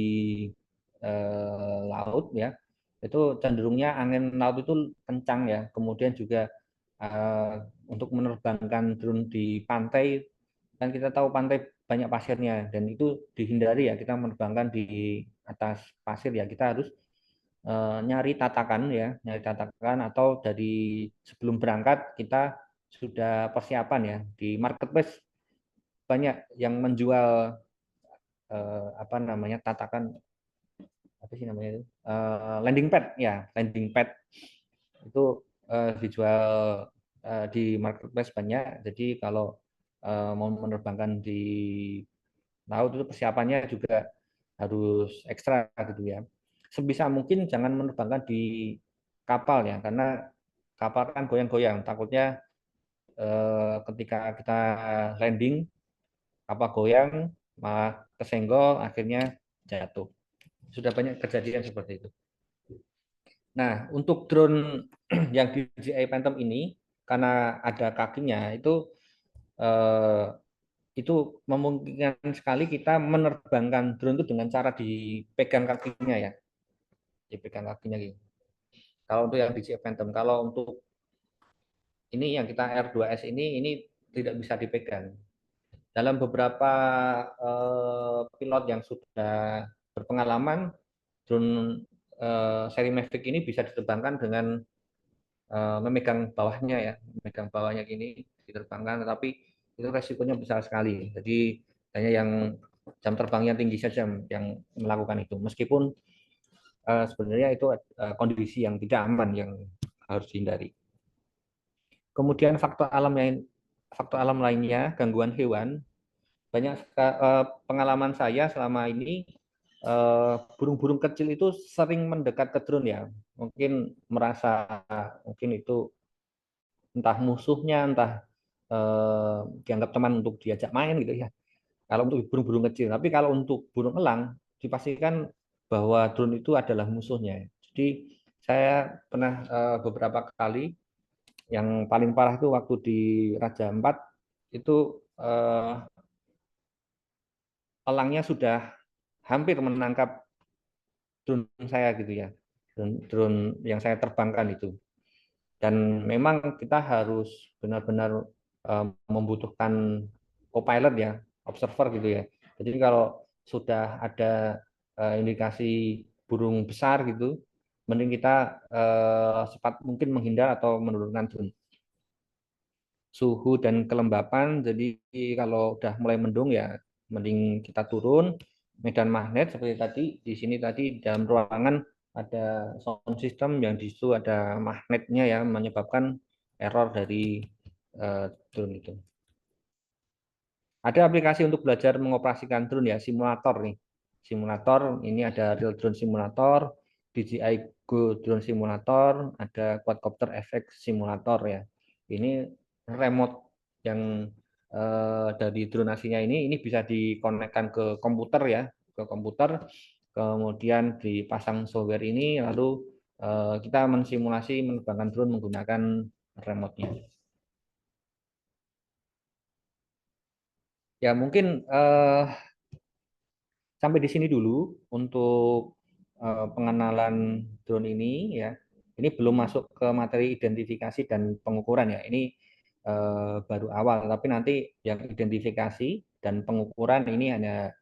laut ya, itu cenderungnya angin laut itu kencang ya. Kemudian juga eh, untuk menerbangkan drone di pantai, kan kita tahu pantai banyak pasirnya dan itu dihindari ya, kita menerbangkan di atas pasir ya, kita harus nyari tatakan ya, nyari tatakan atau dari sebelum berangkat kita sudah persiapan ya. Di marketplace banyak yang menjual apa namanya tatakan, apa sih namanya itu, landing pad ya, landing pad itu dijual di marketplace banyak. Jadi kalau mau menerbangkan di laut itu persiapannya juga harus ekstra gitu ya. Sebisa mungkin jangan menerbangkan di kapal ya, karena kapal kan goyang-goyang. Takutnya ketika kita landing, kapal goyang, malah kesenggol, akhirnya jatuh. Sudah banyak kejadian seperti itu. Nah, untuk drone yang DJI Phantom ini, karena ada kakinya, eh, itu memungkinkan sekali kita menerbangkan drone itu dengan cara dipegang kakinya ya, dipegang kakinya gitu. Kalau untuk yang DJI Phantom, kalau untuk ini yang kita R2S ini tidak bisa dipegang. Dalam beberapa pilot yang sudah berpengalaman, drone seri Mavic ini bisa diterbangkan dengan memegang bawahnya ya, memegang bawahnya gini diterbangkan, tetapi itu resikonya besar sekali. Jadi hanya yang jam terbangnya tinggi saja yang melakukan itu. Meskipun sebenarnya itu kondisi yang tidak aman yang harus dihindari. Kemudian faktor alam lainnya, gangguan hewan. Banyak pengalaman saya selama ini burung-burung kecil itu sering mendekat ke drone ya. Mungkin merasa mungkin itu entah musuhnya, entah dianggap teman untuk diajak main gitu ya. Kalau untuk burung-burung kecil, tapi kalau untuk burung elang dipastikan bahwa drone itu adalah musuhnya. Jadi saya pernah beberapa kali yang paling parah itu waktu di Raja Ampat itu elangnya sudah hampir menangkap drone saya gitu ya, drone yang saya terbangkan itu. Dan memang kita harus benar-benar membutuhkan co-pilot ya, observer gitu ya. Jadi kalau sudah ada indikasi burung besar gitu, mending kita cepat mungkin menghindar atau menurunkan drone. Suhu dan kelembapan, jadi kalau udah mulai mendung ya mending kita turun. Medan magnet seperti tadi, di sini tadi dalam ruangan ada sound system yang di situ ada magnetnya ya, menyebabkan error dari drone itu. Ada aplikasi untuk belajar mengoperasikan drone ya, simulator nih. Simulator, ini ada Real Drone Simulator, DJI Go Drone Simulator, ada Quadcopter FX Simulator ya. Ini remote yang dari drone aslinya ini bisa dikonekkan ke komputer ya, ke komputer, kemudian dipasang software ini, lalu kita mensimulasi menerbangkan drone menggunakan remote-nya. Ya mungkin sampai di sini dulu untuk pengenalan drone ini ya. Ini belum masuk ke materi identifikasi dan pengukuran ya. Ini baru awal, tapi nanti yang identifikasi dan pengukuran ini hanya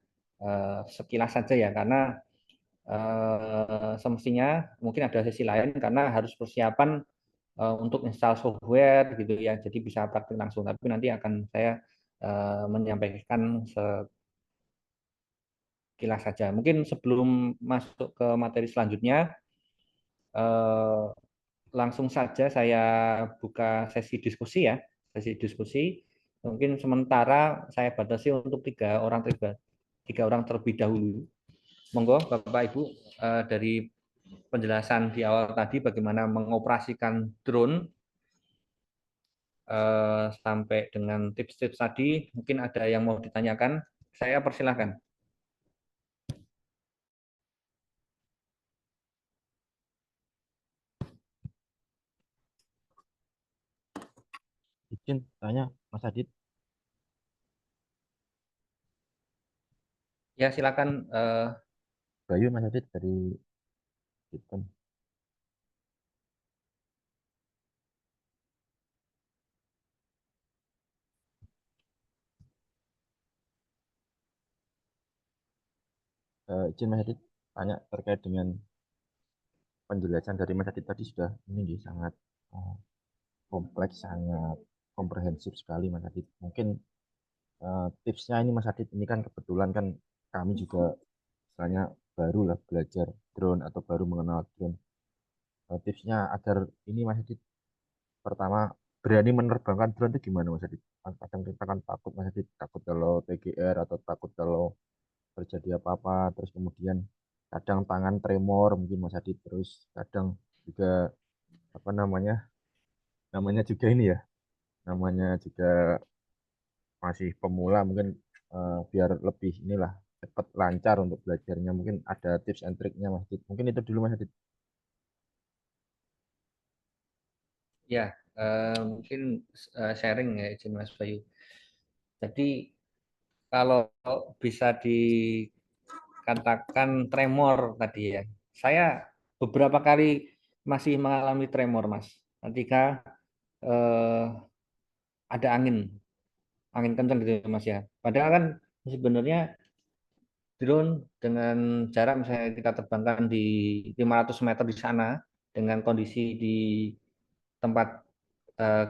sekilas saja ya, karena semestinya mungkin ada sesi lain karena harus persiapan untuk install software gitu ya. Jadi bisa praktik langsung. Tapi nanti akan saya menyampaikan sekilas saja. Mungkin sebelum masuk ke materi selanjutnya, eh, langsung saja saya buka sesi diskusi ya, sesi diskusi. Mungkin sementara saya batasi untuk tiga orang terlebih dahulu. Monggo Bapak Ibu, dari penjelasan di awal tadi bagaimana mengoperasikan drone sampai dengan tips-tips tadi, mungkin ada yang mau ditanyakan, saya persilahkan.
Izin tanya Mas Adit,
Ya silakan.
Bayu Mas Adit dari Bitcoin. Izin Mas Adit tanya terkait dengan penjelasan dari Mas Adit tadi sudah ini nih, sangat eh, kompleks, sangat komprehensif sekali Mas Adit. Mungkin tipsnya ini Mas Adit, ini kan kebetulan kan kami juga misalnya baru lah belajar drone atau baru mengenal drone. Tipsnya agar ini Mas Adit, pertama berani menerbangkan drone itu gimana Mas Adit? Kadang kita kan takut Mas Adit, takut kalau TGR atau takut kalau terjadi apa-apa, terus kemudian kadang tangan tremor mungkin Mas Adit, terus kadang juga apa namanya, namanya juga ini ya, namanya juga masih pemula mungkin, biar lebih inilah cepat lancar untuk belajarnya, mungkin ada tips and triknya Mas Adit, mungkin itu dulu Mas Adit.
Ya, mungkin sharing ya, izin Mas Bayu. Jadi kalau bisa dikatakan tremor tadi ya, saya beberapa kali masih mengalami tremor, Mas. Ketika eh, ada angin, angin kencang gitu, Mas ya. Padahal kan sebenarnya drone dengan jarak misalnya kita terbangkan di 500 meter di sana dengan kondisi di tempat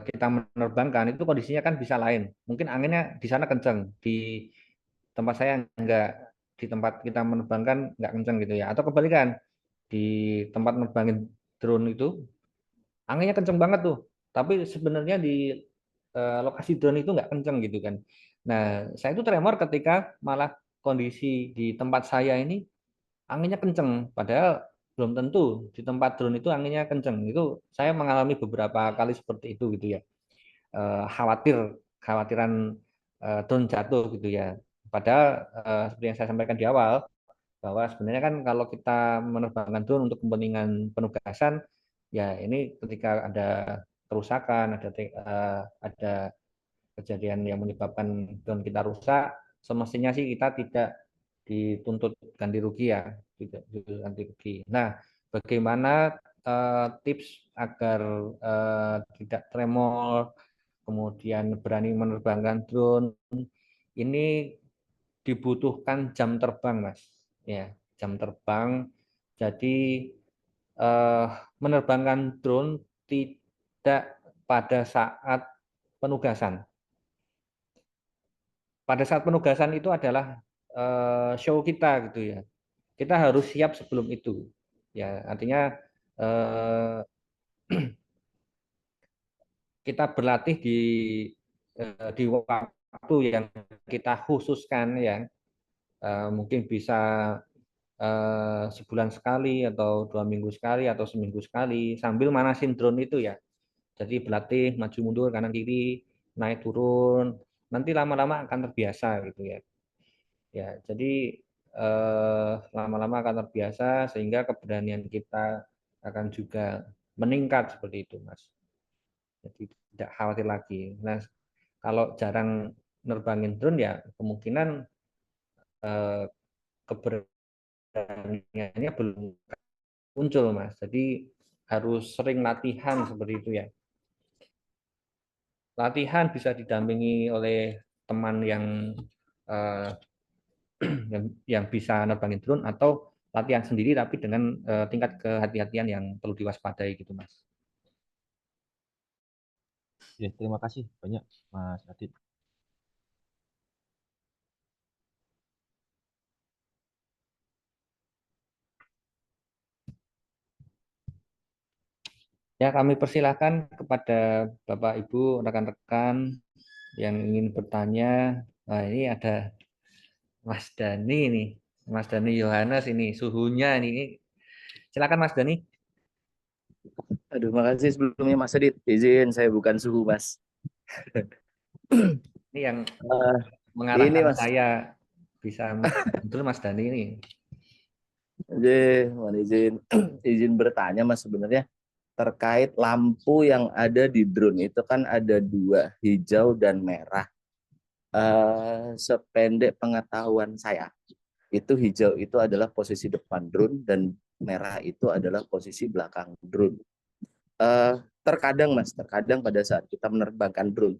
kita menerbangkan itu kondisinya kan bisa lain. Mungkin anginnya di sana kencang, di tempat saya enggak, di tempat kita menerbangkan enggak kencang gitu ya. Atau kebalikan, di tempat menerbangin drone itu anginnya kencang banget tuh. Tapi sebenarnya di lokasi drone itu enggak kencang gitu kan. Nah, saya itu tremor ketika malah kondisi di tempat saya ini anginnya kencang, padahal belum tentu di tempat drone itu anginnya kencang. Itu saya mengalami beberapa kali seperti itu gitu ya. khawatiran drone jatuh gitu ya. Padahal seperti yang saya sampaikan di awal bahwa sebenarnya kan kalau kita menerbangkan drone untuk kepentingan penugasan, ya ini ketika ada kerusakan, ada kejadian yang menyebabkan drone kita rusak, semestinya sih kita tidak dituntut ganti rugi ya, tidak dituntut ganti rugi. Nah, bagaimana tips agar tidak tremor, kemudian berani menerbangkan drone? Ini dibutuhkan jam terbang, Mas. Ya, jam terbang. Jadi eh, menerbangkan drone tidak pada saat penugasan. Pada saat penugasan itu adalah show kita gitu ya. Kita harus siap sebelum itu. Ya, artinya eh, kita berlatih di waktu yang kita khususkan ya. Mungkin bisa sebulan sekali atau 2 minggu sekali atau seminggu sekali sambil manasin drone itu ya. Jadi berlatih maju mundur kanan kiri, naik turun, nanti lama-lama akan terbiasa gitu ya. Ya, jadi lama-lama akan terbiasa sehingga keberanian kita akan juga meningkat seperti itu, Mas. Jadi tidak khawatir lagi. Nah, kalau jarang nerbangin drone ya kemungkinan eh, keberaniannya belum muncul, Mas. Jadi harus sering latihan seperti itu ya. Latihan bisa didampingi oleh teman eh, yang bisa nerbangin drone atau latihan sendiri tapi dengan tingkat kehati-hatian yang perlu diwaspadai gitu, Mas.
Ya, terima kasih banyak Mas Adit.
Ya, kami persilahkan kepada Bapak Ibu, rekan-rekan yang ingin bertanya. Nah, ini ada Mas Dani nih. Mas Dani Yohanes ini suhunya ini. Silakan Mas Dani.
Aduh, makasih sebelumnya Mas Adit. Izin saya bukan suhu, Mas.
Ini yang
Uh, ini
mengarahkan
Mas,
saya bisa betul Mas Dani ini.
mohon izin izin bertanya Mas sebenarnya terkait lampu yang ada di drone itu kan ada dua, hijau dan merah. Sependek pengetahuan saya, itu hijau itu adalah posisi depan drone dan merah itu adalah posisi belakang drone. Terkadang Mas, terkadang pada saat kita menerbangkan drone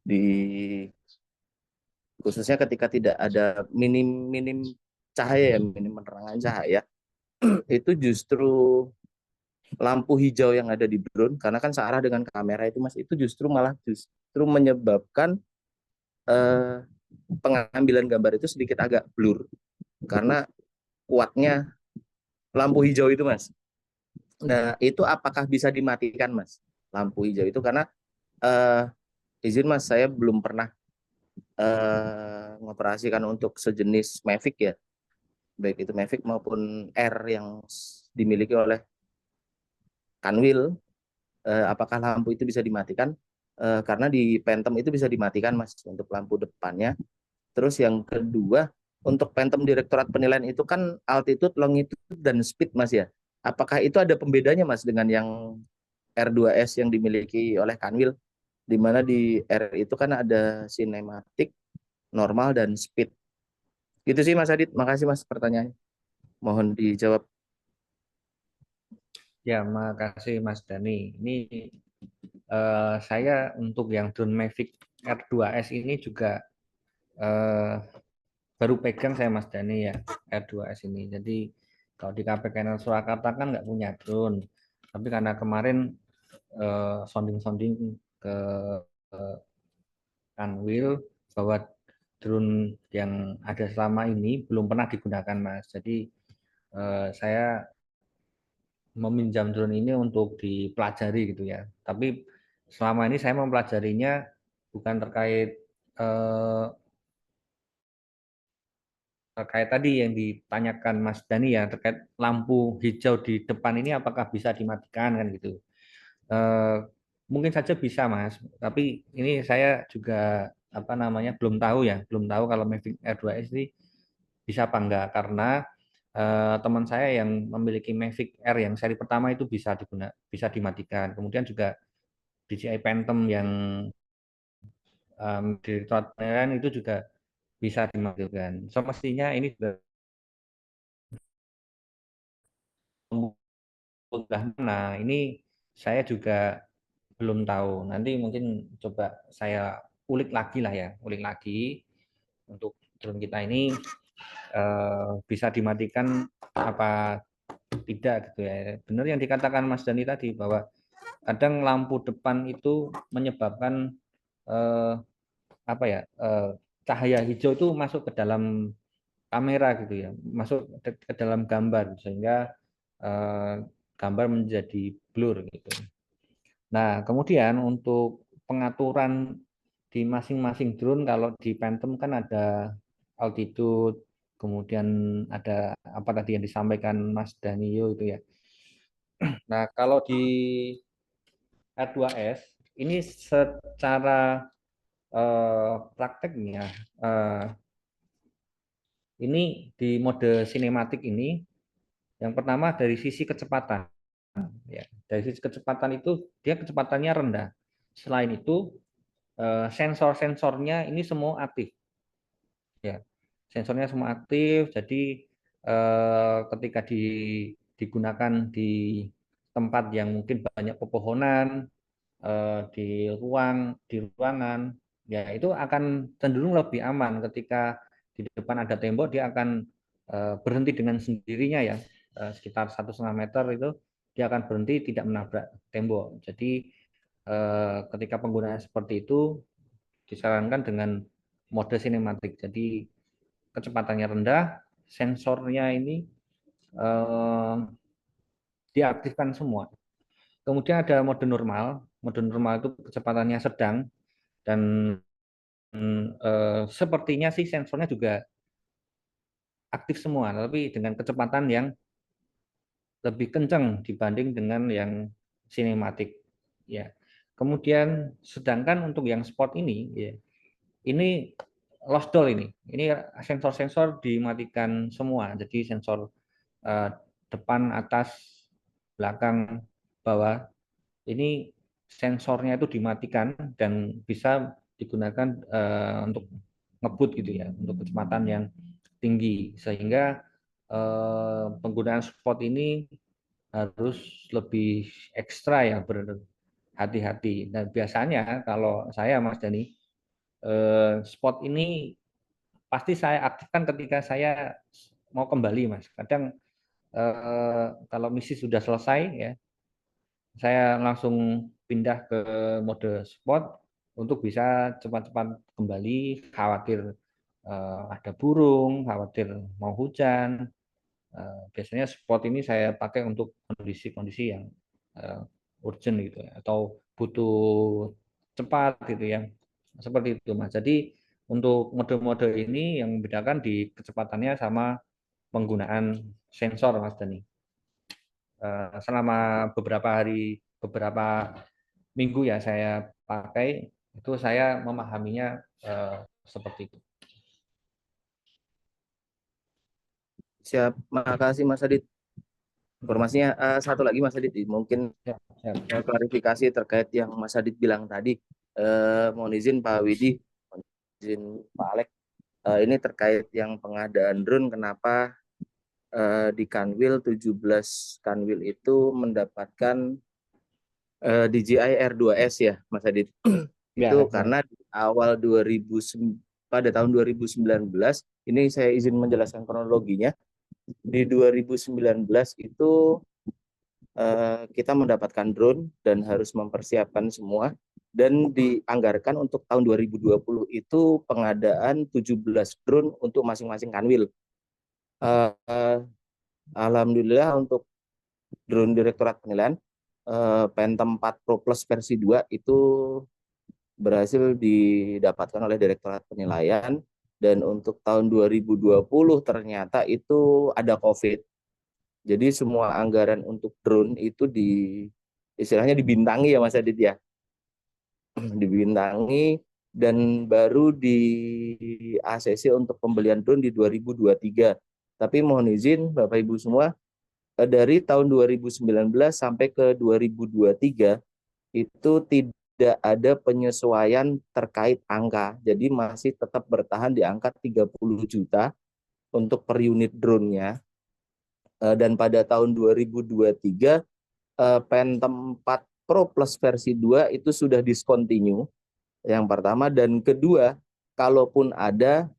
di khususnya ketika tidak ada minim cahaya ya, minim penerangan cahaya, itu justru lampu hijau yang ada di drone karena kan searah dengan kamera itu Mas, itu justru menyebabkan eh, pengambilan gambar itu sedikit agak blur karena kuatnya lampu hijau itu Mas. Nah, itu apakah bisa dimatikan Mas? Lampu hijau itu karena eh, izin Mas, saya belum pernah mengoperasikan untuk sejenis Mavic ya, baik itu Mavic maupun R yang dimiliki oleh Kanwil. Apakah lampu itu bisa dimatikan? Karena di Phantom itu bisa dimatikan Mas untuk lampu depannya. Terus yang kedua, untuk Phantom Direktorat Penilaian itu kan altitude, longitude, dan speed Mas ya. Apakah itu ada pembedanya Mas dengan yang R2S yang dimiliki oleh Kanwil? Di mana di R itu kan ada sinematik, normal, dan speed. Gitu sih Mas Adit. Makasih Mas pertanyaannya. Mohon dijawab.
Ya, makasih Mas Dani. Ini saya untuk yang drone Mavic R2S ini juga eh, baru pegang saya Mas Dani ya R2S ini. Jadi kalau di KPKN Surakarta kan nggak punya drone. Tapi karena kemarin sounding-sounding ke Kanwil bahwa drone yang ada selama ini belum pernah digunakan Mas. Jadi saya meminjam drone ini untuk dipelajari gitu ya. Tapi selama ini saya mempelajarinya bukan eh, terkait tadi yang ditanyakan Mas Dani ya terkait lampu hijau di depan ini apakah bisa dimatikan kan gitu. Eh, mungkin saja bisa Mas, tapi ini saya juga apa namanya belum tahu ya, belum tahu kalau Mavic Air 2S ini bisa apa enggak karena teman saya yang memiliki Mavic Air yang seri pertama itu bisa dimatikan. Kemudian juga DJI Phantom yang di Thailand itu juga bisa dimatikan. Semestinya ini juga mudah. Nah, ini saya juga belum tahu. Nanti mungkin coba saya ulik lagi lah ya, ulik lagi untuk drone kita ini bisa dimatikan apa tidak gitu ya. Benar yang dikatakan Mas Dani tadi bahwa kadang lampu depan itu menyebabkan eh, apa ya cahaya hijau itu masuk ke dalam kamera gitu ya, masuk ke dalam gambar sehingga eh, gambar menjadi blur gitu. Nah, kemudian untuk pengaturan di masing-masing drone, kalau di Phantom kan ada altitude, kemudian ada apa tadi yang disampaikan Mas Danio itu ya. Nah, kalau di R2S ini secara prakteknya eh, ini di mode sinematik ini yang pertama dari sisi kecepatan ya. Dari sisi kecepatan itu dia kecepatannya rendah. Selain itu sensor-sensornya ini semua aktif ya, sensornya semua aktif jadi ketika digunakan di tempat yang mungkin banyak pepohonan di ruangan ya itu akan cenderung lebih aman. Ketika di depan ada tembok dia akan berhenti dengan sendirinya ya, sekitar 1,5 meter itu dia akan berhenti tidak menabrak tembok. Jadi ketika penggunaan seperti itu disarankan dengan mode sinematik. Jadi kecepatannya rendah, sensornya ini eh, diaktifkan semua. Kemudian ada mode normal. Mode normal itu kecepatannya sedang dan sepertinya sih sensornya juga aktif semua, tapi dengan kecepatan yang lebih kencang dibanding dengan yang sinematik. Ya. Kemudian sedangkan untuk yang sport ini, ya, ini lost doll ini. Ini sensor-sensor dimatikan semua. Jadi sensor eh, depan, atas, belakang, bawah. Ini sensornya itu dimatikan dan bisa digunakan untuk ngebut gitu ya, untuk kecepatan yang tinggi. Sehingga penggunaan spot ini harus lebih ekstra ya, berhati-hati. Dan biasanya kalau saya Mas Dani, spot ini pasti saya aktifkan ketika saya mau kembali Mas. Kadang kalau misi sudah selesai ya, saya langsung pindah ke mode spot untuk bisa cepat-cepat kembali, khawatir ada burung, khawatir mau hujan. Biasanya spot ini saya pakai untuk kondisi-kondisi yang urgent gitu ya, atau butuh cepat gitu ya. Seperti itu Mas. Jadi untuk mode-mode ini yang membedakan di kecepatannya sama penggunaan sensor Mas Dani. Selama beberapa minggu ya saya pakai, itu saya memahaminya seperti itu.
Siap, makasih Mas Adit. Informasinya satu lagi Mas Adit, mungkin
Siap, siap.
klarifikasi terkait yang Mas Adit bilang tadi. Mohon izin Pak Widi, mohon izin Pak Alek. Ini terkait yang pengadaan drone, kenapa di Kanwil 17 Kanwil itu mendapatkan DJI R2S ya Mas Adit.
Ya,
Itu
ya.
karena di awal pada tahun 2019, ini saya izin menjelaskan kronologinya. Di 2019 itu kita mendapatkan drone dan harus mempersiapkan semua, dan dianggarkan untuk tahun 2020 itu pengadaan 17 drone untuk masing-masing kanwil. Alhamdulillah untuk drone Direktorat Penilaian Phantom 4 Pro Plus versi 2 itu berhasil didapatkan oleh Direktorat Penilaian, dan untuk tahun 2020 ternyata itu ada COVID. Jadi semua anggaran untuk drone itu istilahnya dibintangi ya Mas Adit ya. dibintangi, dan baru di ACC untuk pembelian drone di 2023. Tapi mohon izin Bapak Ibu semua, dari tahun 2019 sampai ke 2023 itu tidak ada penyesuaian terkait angka. Jadi masih tetap bertahan di angka 30 juta untuk per unit drone-nya. Dan pada tahun 2023 Phantom 4 Pro Plus versi 2 itu sudah discontinue. Yang pertama, dan kedua, kalaupun ada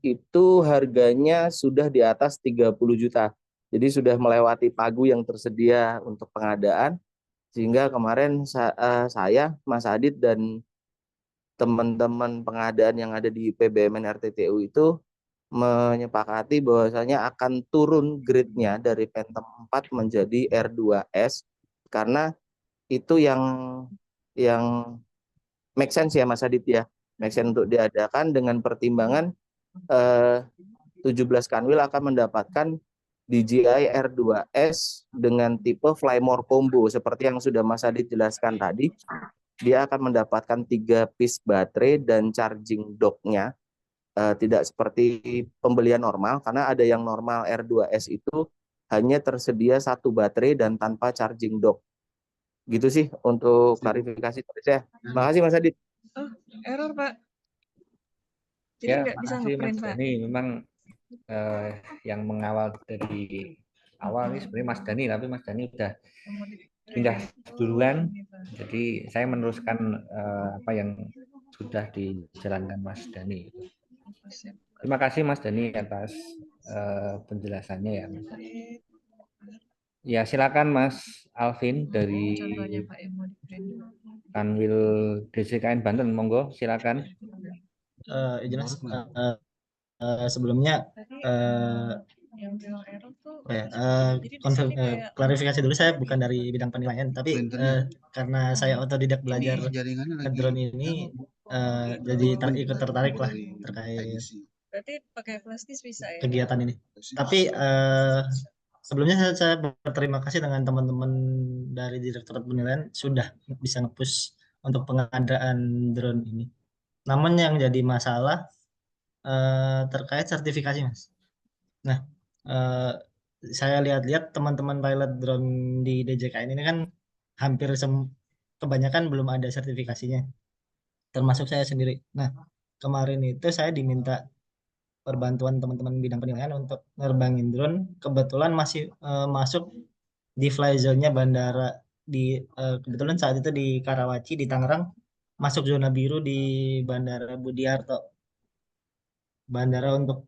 itu harganya sudah di atas 30 juta. Jadi sudah melewati pagu yang tersedia untuk pengadaan, sehingga kemarin saya, Mas Adit, dan teman-teman pengadaan yang ada di PBMN RTTU itu menyepakati bahwasanya akan turun grade-nya dari Phantom 4 menjadi R2S, karena itu yang make sense ya Mas Adit ya. Make sense untuk diadakan dengan pertimbangan 17 Kanwil akan mendapatkan DJI R2S dengan tipe Flymore Combo seperti yang sudah Mas Adit jelaskan tadi. Dia akan mendapatkan 3 piece baterai dan charging dock-nya. Tidak seperti pembelian normal, karena ada yang normal R2S itu hanya tersedia 1 baterai dan tanpa charging dock. Gitu sih untuk klarifikasi dari saya. Makasih Mas Adit.
Oh, error Pak. Jadi
Ya,
nggak bisa
makasih Mas
ngeprint Pak.
Dani. Memang yang mengawal dari awal ini sebenarnya Mas Dani, tapi Mas Dani udah pindah duluan. Jadi saya meneruskan apa yang sudah dijalankan Mas Dani. Terima kasih Mas Dani atas penjelasannya ya. Ya, silakan Mas Alvin dari
Contohnya Pak yang mau di-print.
Kanwil DJKN Banten, monggo silakan.
Jelas sebelumnya
Yang bilang error tuh
klarifikasi dulu, saya bukan dari bidang penilaian, tapi karena saya otodidak belajar drone ini jadi ikut tertarik lah terkait
berarti pakai flash disk bisa ya.
kegiatan ini. Tapi sebelumnya saya berterima kasih dengan teman-teman dari Direktorat Penilaian sudah bisa nge-push untuk pengadaan drone ini. Namun yang jadi masalah terkait sertifikasi, Mas. Nah, saya lihat-lihat teman-teman pilot drone di DJKN ini kan hampir kebanyakan belum ada sertifikasinya, termasuk saya sendiri. Nah, kemarin itu saya diminta perbantuan teman-teman bidang penilaian untuk nerbangin drone. Kebetulan masih masuk di fly zone-nya bandara di kebetulan saat itu di Karawaci di Tangerang, masuk zona biru di Bandara Budiarto. Bandara untuk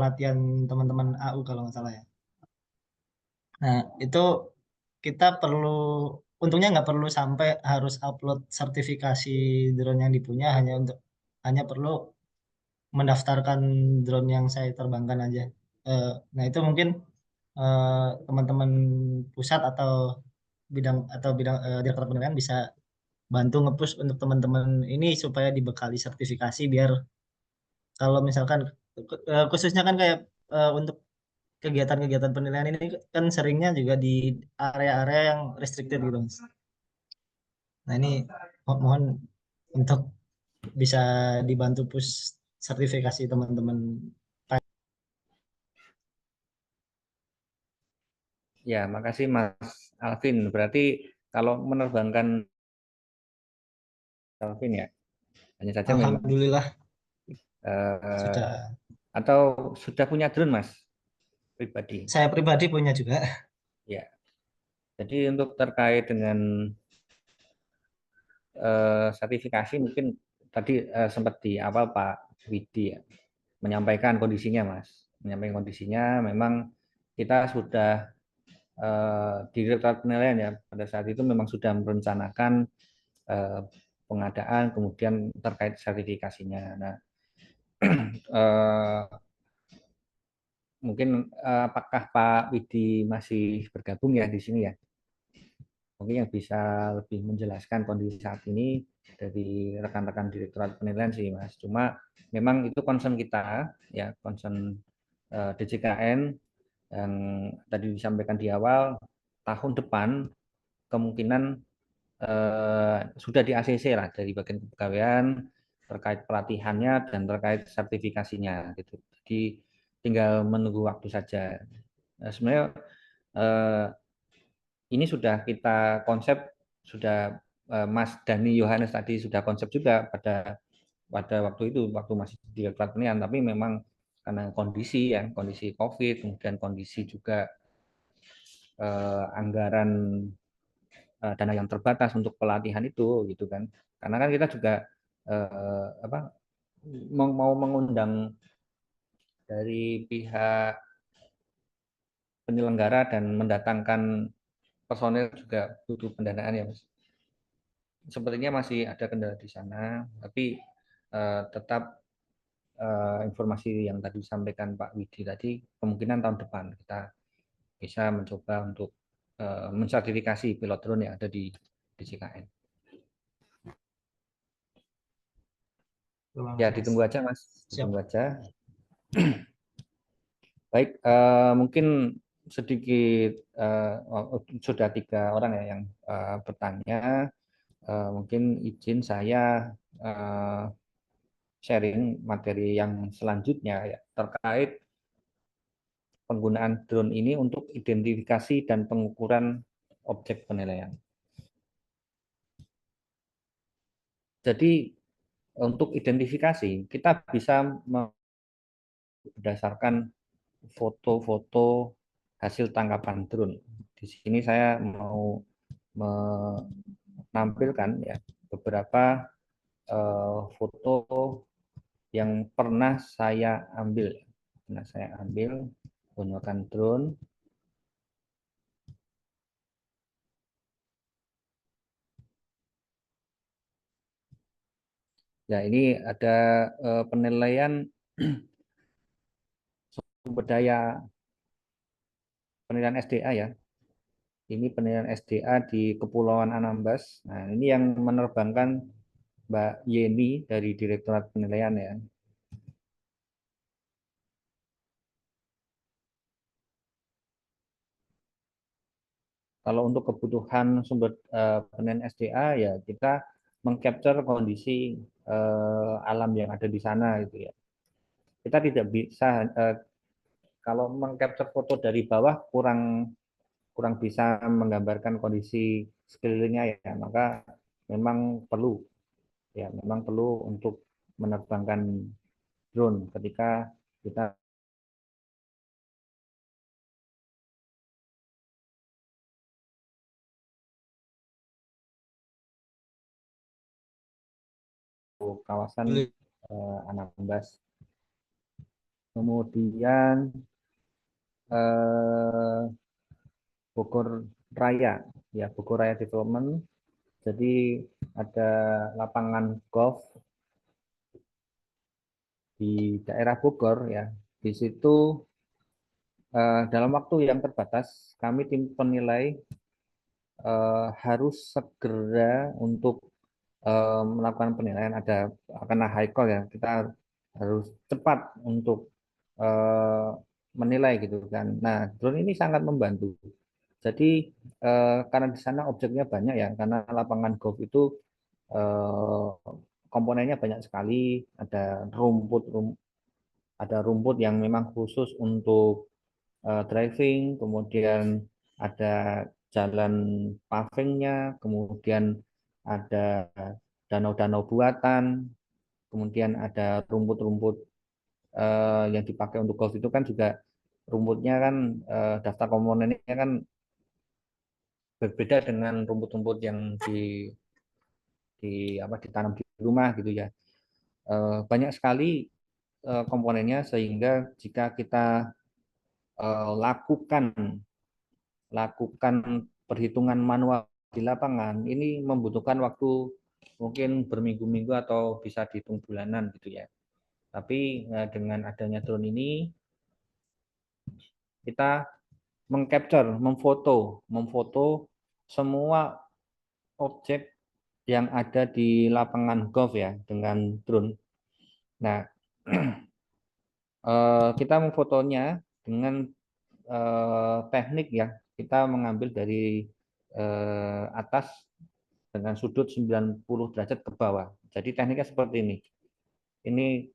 latihan teman-teman AU kalau nggak salah ya. Nah, itu kita untungnya nggak perlu sampai harus upload sertifikasi drone yang dipunya, hanya perlu mendaftarkan drone yang saya terbangkan aja. Nah, itu mungkin teman-teman pusat atau bidang direktur penilaian bisa bantu nge-push untuk teman-teman ini supaya dibekali sertifikasi, biar kalau misalkan khususnya kan kayak untuk kegiatan-kegiatan penilaian ini kan seringnya juga di area-area yang restricted gitu, Mas. Nah, ini mohon untuk bisa dibantu push sertifikasi teman-teman.
Ya, makasih Mas Alvin. Berarti kalau menerbangkan Alvin ya, hanya saja memang
Alhamdulillah sudah.
Atau sudah punya drone Mas pribadi?
Saya pribadi punya juga.
Ya. Jadi untuk terkait dengan sertifikasi, mungkin tadi sempat di awal Pak Widi ya, menyampaikan kondisinya Mas. Menyampaikan kondisinya memang kita sudah di Direktorat Penilaian ya, pada saat itu memang sudah merencanakan pengadaan, kemudian terkait sertifikasinya. Nah, mungkin apakah Pak Widi masih bergabung ya di sini ya? Mungkin yang bisa lebih menjelaskan kondisi saat ini dari rekan-rekan Direktorat Penilaian sih Mas. Cuma memang itu concern kita ya, concern DJKN yang tadi disampaikan di awal, tahun depan kemungkinan sudah di ACC lah dari bagian kepegawaian terkait pelatihannya dan terkait sertifikasinya gitu. Jadi tinggal menunggu waktu saja. Nah, sebenarnya eh, ini sudah kita konsep, sudah Mas Dani Yohanes tadi sudah konsep juga pada waktu itu, waktu masih di Direktorat Penilaian, tapi memang karena kondisi ya, kondisi COVID, kemudian kondisi juga anggaran dana yang terbatas untuk pelatihan itu gitu kan. Karena kan kita juga mau mengundang dari pihak penyelenggara dan mendatangkan personel juga butuh pendanaan ya Mas. Sepertinya masih ada kendala di sana, tapi tetap informasi yang tadi disampaikan Pak Widi tadi, kemungkinan tahun depan kita bisa mencoba untuk mensertifikasi pilot drone yang ada di JKN. Ya, ditunggu aja Mas, ditunggu aja. Baik, mungkin sedikit sudah 3 orang ya yang bertanya. Mungkin izin saya sharing materi yang selanjutnya ya, terkait penggunaan drone ini untuk identifikasi dan pengukuran objek penilaian. Jadi untuk identifikasi kita bisa berdasarkan foto-foto hasil tangkapan drone. Di sini saya mau menampilkan ya beberapa foto yang pernah saya ambil. Menggunakan drone. Ya, ini ada penilaian sumber daya penilaian SDA ya. Ini penilaian SDA di Kepulauan Anambas. Nah, ini yang menerbangkan Mbak Yeni dari Direktorat Penilaian ya. Kalau untuk kebutuhan sumber penilaian SDA ya kita mengcapture kondisi alam yang ada di sana gitu ya. Kita tidak bisa kalau mengcapture foto dari bawah kurang bisa menggambarkan kondisi sekelilingnya ya, maka memang perlu untuk menerbangkan drone ketika kita kawasan Anambas. Kemudian Bogor Raya, ya Bogor Raya Development. Jadi ada lapangan golf di daerah Bogor ya. Di situ dalam waktu yang terbatas kami tim penilai harus segera untuk melakukan penilaian, ada karena high call ya, kita harus cepat untuk menilai gitu kan. Nah, drone ini sangat membantu. Jadi karena di sana objeknya banyak ya, karena lapangan golf itu eh, komponennya banyak sekali, ada rumput yang memang khusus untuk driving, kemudian ada jalan pavingnya, kemudian ada danau-danau buatan, kemudian ada rumput-rumput yang dipakai untuk golf itu kan juga rumputnya kan daftar komponennya kan berbeda dengan rumput-rumput yang ditanam di rumah gitu ya. Banyak sekali komponennya sehingga jika kita lakukan perhitungan manual di lapangan ini membutuhkan waktu mungkin berminggu-minggu atau bisa dihitung bulanan gitu ya. Tapi dengan adanya drone ini kita memfoto semua objek yang ada di lapangan golf ya dengan drone. Nah, kita memfotonya dengan teknik ya, kita mengambil dari atas dengan sudut 90 derajat ke bawah. Jadi tekniknya seperti ini. Ini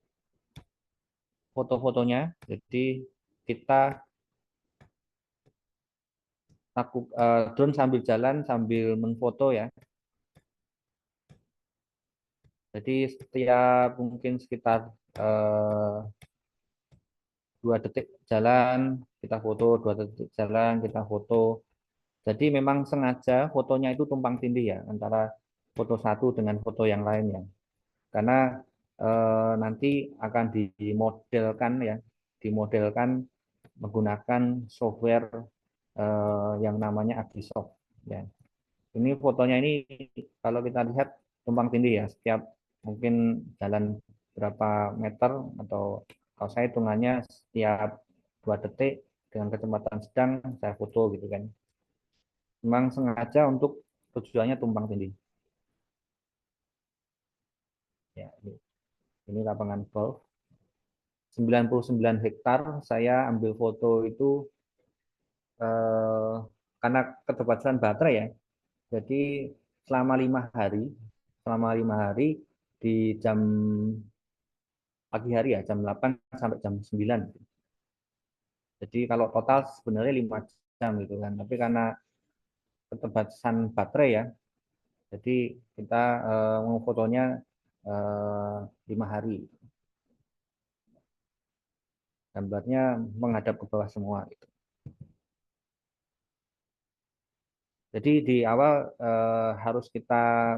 foto-fotonya. Jadi kita drone sambil jalan sambil menfoto ya. Jadi setiap mungkin sekitar 2 detik jalan kita foto, 2 detik jalan kita foto. Jadi memang sengaja fotonya itu tumpang tindih ya antara foto satu dengan foto yang lainnya. Karena nanti akan dimodelkan menggunakan software yang namanya Agisoft ya. Ini fotonya ini kalau kita lihat tumpang tindih ya, setiap mungkin jalan berapa meter atau kalau saya hitungannya setiap 2 detik dengan kecepatan sedang saya foto gitu kan. Memang sengaja untuk tujuannya tumpang tindih. Ya, ini lapangan golf. 99 hektar saya ambil foto itu karena keterbatasan baterai ya. Jadi selama 5 hari di jam pagi hari ya, jam 8 sampai jam 9. Jadi kalau total sebenarnya 5 jam gitu kan. Tapi karena keterbatasan baterai ya, jadi kita fotonya 5 hari. Gambarnya menghadap ke bawah semua gitu. Jadi di awal harus kita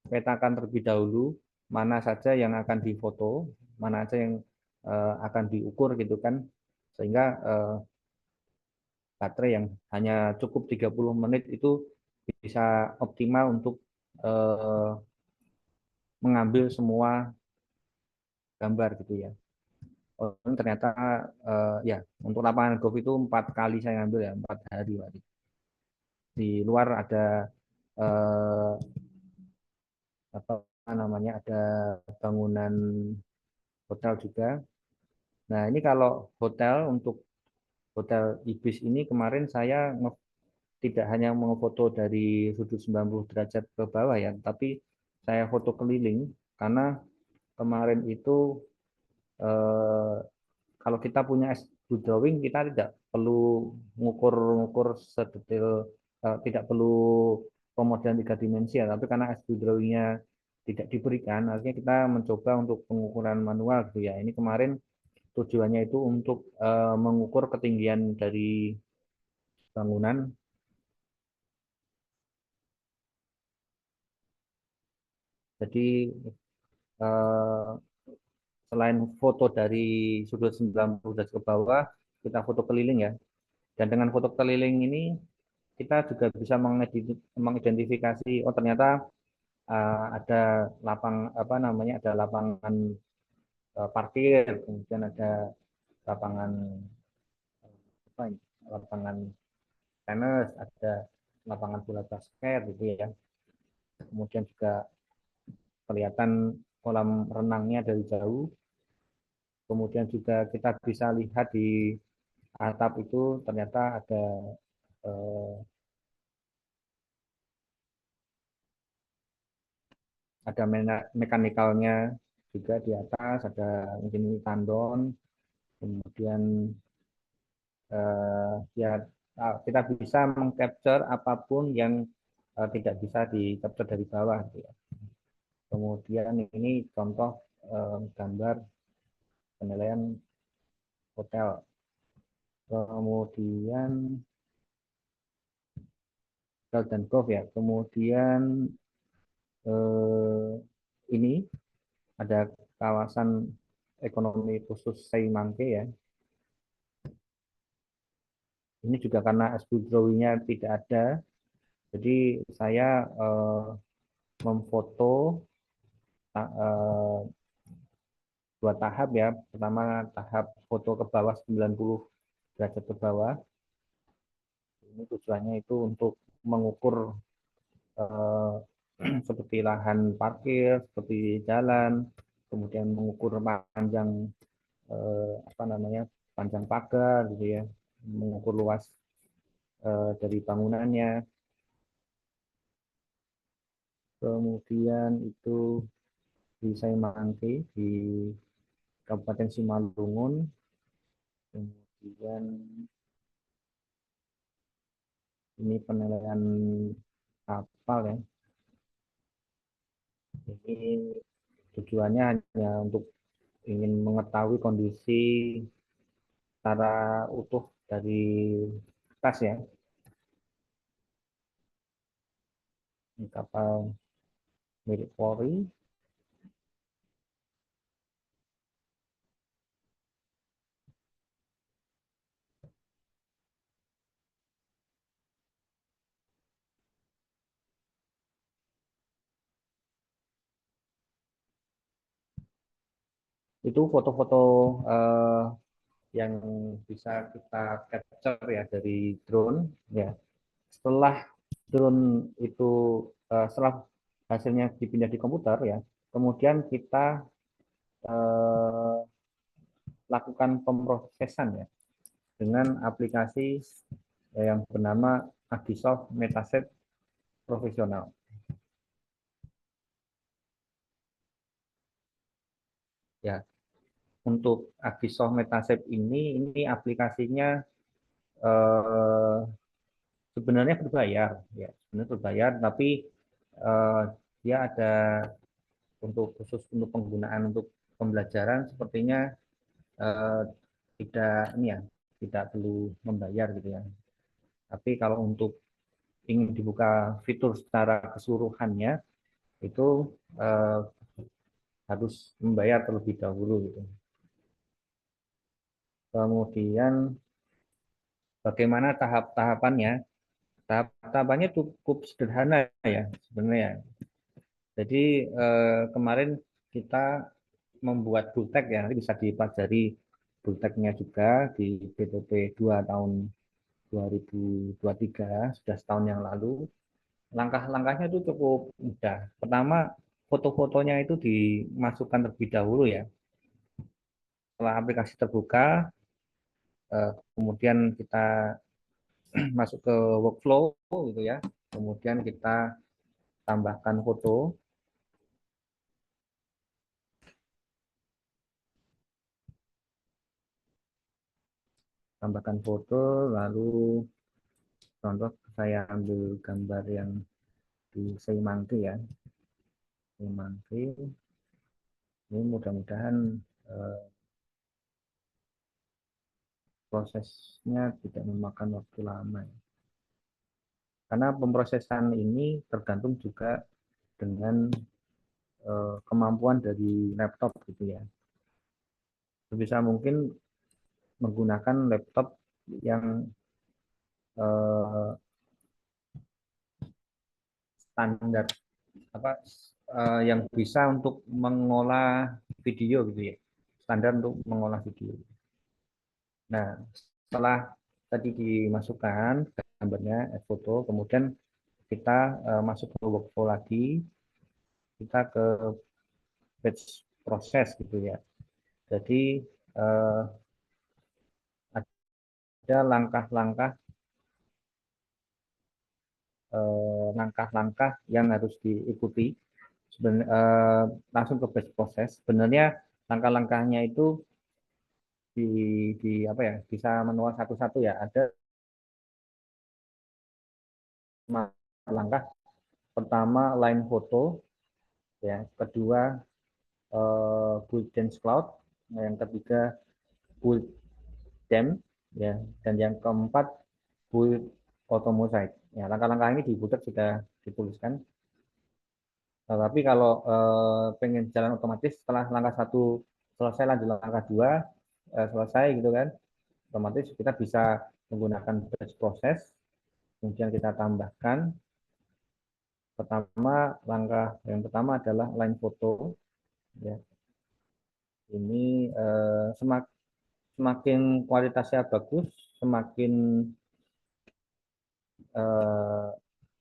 petakan terlebih dahulu mana saja yang akan difoto, mana saja yang akan diukur gitu kan, sehingga baterai yang hanya cukup 30 menit itu bisa optimal untuk mengambil semua gambar gitu ya. Oh, ternyata ya untuk lapangan golf itu 4 kali saya ambil ya, 4 hari Pak. Di luar ada apa namanya, ada bangunan hotel juga. Nah ini kalau hotel, untuk hotel Ibis ini kemarin saya tidak hanya mengofoto dari sudut 90 derajat ke bawah ya, tapi saya foto keliling karena kemarin itu eh, kalau kita punya S2 drawing kita tidak perlu ngukur-ngukur sedetail, tidak perlu pemodelan 3 dimensi ya, tapi karena S2 drawingnya tidak diberikan, artinya kita mencoba untuk pengukuran manual gitu ya. Ini kemarin tujuannya itu untuk mengukur ketinggian dari bangunan. Jadi eh, selain foto dari sudut 90 derajat ke bawah, kita foto keliling ya. Dan dengan foto keliling ini kita juga bisa mengidentifikasi, oh ternyata ada apa namanya, ada lapangan parkir, kemudian ada lapangan apa ini, lapangan tenis, ada lapangan bola basket gitu ya. Kemudian juga kelihatan kolam renangnya dari jauh. Kemudian juga kita bisa lihat di atap itu ternyata eh, ada mekanikalnya juga di atas, ada mungkin tandon, kemudian ya kita bisa mengcapture apapun yang tidak bisa di-capture dari bawah gitu ya. Kemudian ini contoh gambar penilaian hotel. Kemudian hotel dan golf ya. Kemudian ini ada kawasan ekonomi khusus Seimangke ya. Ini juga karena S2 drawing-nya tidak ada, jadi saya memfoto 2 tahap ya. Pertama tahap foto ke bawah 90 derajat ke bawah. Ini tujuannya itu untuk mengukur seperti lahan parkir, seperti jalan, kemudian mengukur panjang apa namanya, panjang pagar gitu ya, mengukur luas dari bangunannya. kemudian itu di Saimangke di Kabupaten Simalungun, kemudian ini penilaian kapal ya. Ini tujuannya hanya untuk ingin mengetahui kondisi secara utuh dari tas ya. Ini kapal milik Polri. Itu foto-foto yang bisa kita capture ya dari drone ya. Setelah drone itu setelah hasilnya dipindah di komputer ya, kemudian kita lakukan pemrosesan ya dengan aplikasi yang bernama Agisoft Metaset Profesional. Ya, untuk Agisoft Metaset ini aplikasinya eh, sebenarnya berbayar ya, sebenarnya berbayar, tapi eh, dia ada untuk khusus untuk penggunaan untuk pembelajaran sepertinya eh, tidak ini ya, tidak perlu membayar gitu ya. Tapi kalau untuk ingin dibuka fitur secara keseluruhannya itu eh, harus membayar terlebih dahulu gitu. Kemudian bagaimana tahap-tahapannya? Tahap-tahapannya cukup sederhana ya sebenarnya. Jadi kemarin kita membuat bultek ya, nanti bisa dipelajari bulteknya juga di BPP 2 tahun 2023, sudah setahun yang lalu. Langkah-langkahnya itu cukup mudah. Pertama, foto-fotonya itu dimasukkan terlebih dahulu ya. Setelah aplikasi terbuka, kemudian kita masuk ke workflow gitu ya. Kemudian kita tambahkan foto. Tambahkan foto, lalu contoh saya ambil gambar yang di Seimangke ya. Seimangke. Ini mudah-mudahan prosesnya tidak memakan waktu lama. Karena pemrosesan ini tergantung juga dengan kemampuan dari laptop gitu ya. Sebisa mungkin menggunakan laptop yang standar apa yang bisa untuk mengolah video gitu ya. Standar untuk mengolah video. Nah, setelah tadi dimasukkan gambarnya, foto, kemudian kita masuk ke workflow lagi, kita ke batch proses gitu ya. Jadi ada langkah-langkah yang harus diikuti. Langsung ke batch proses. Sebenarnya langkah-langkahnya itu di apa ya, bisa manual satu-satu ya. Ada langkah pertama line foto ya, kedua build dance cloud, yang ketiga build dem ya, dan yang keempat build auto mosaic ya. Langkah-langkah ini di Butek sudah dituliskan. Nah, tapi kalau pengen jalan otomatis setelah langkah satu selesai, lanjut langkah dua selesai gitu kan, otomatis kita bisa menggunakan batch proses. Kemudian kita tambahkan langkah yang pertama adalah line foto ya. Ini semakin kualitasnya bagus, semakin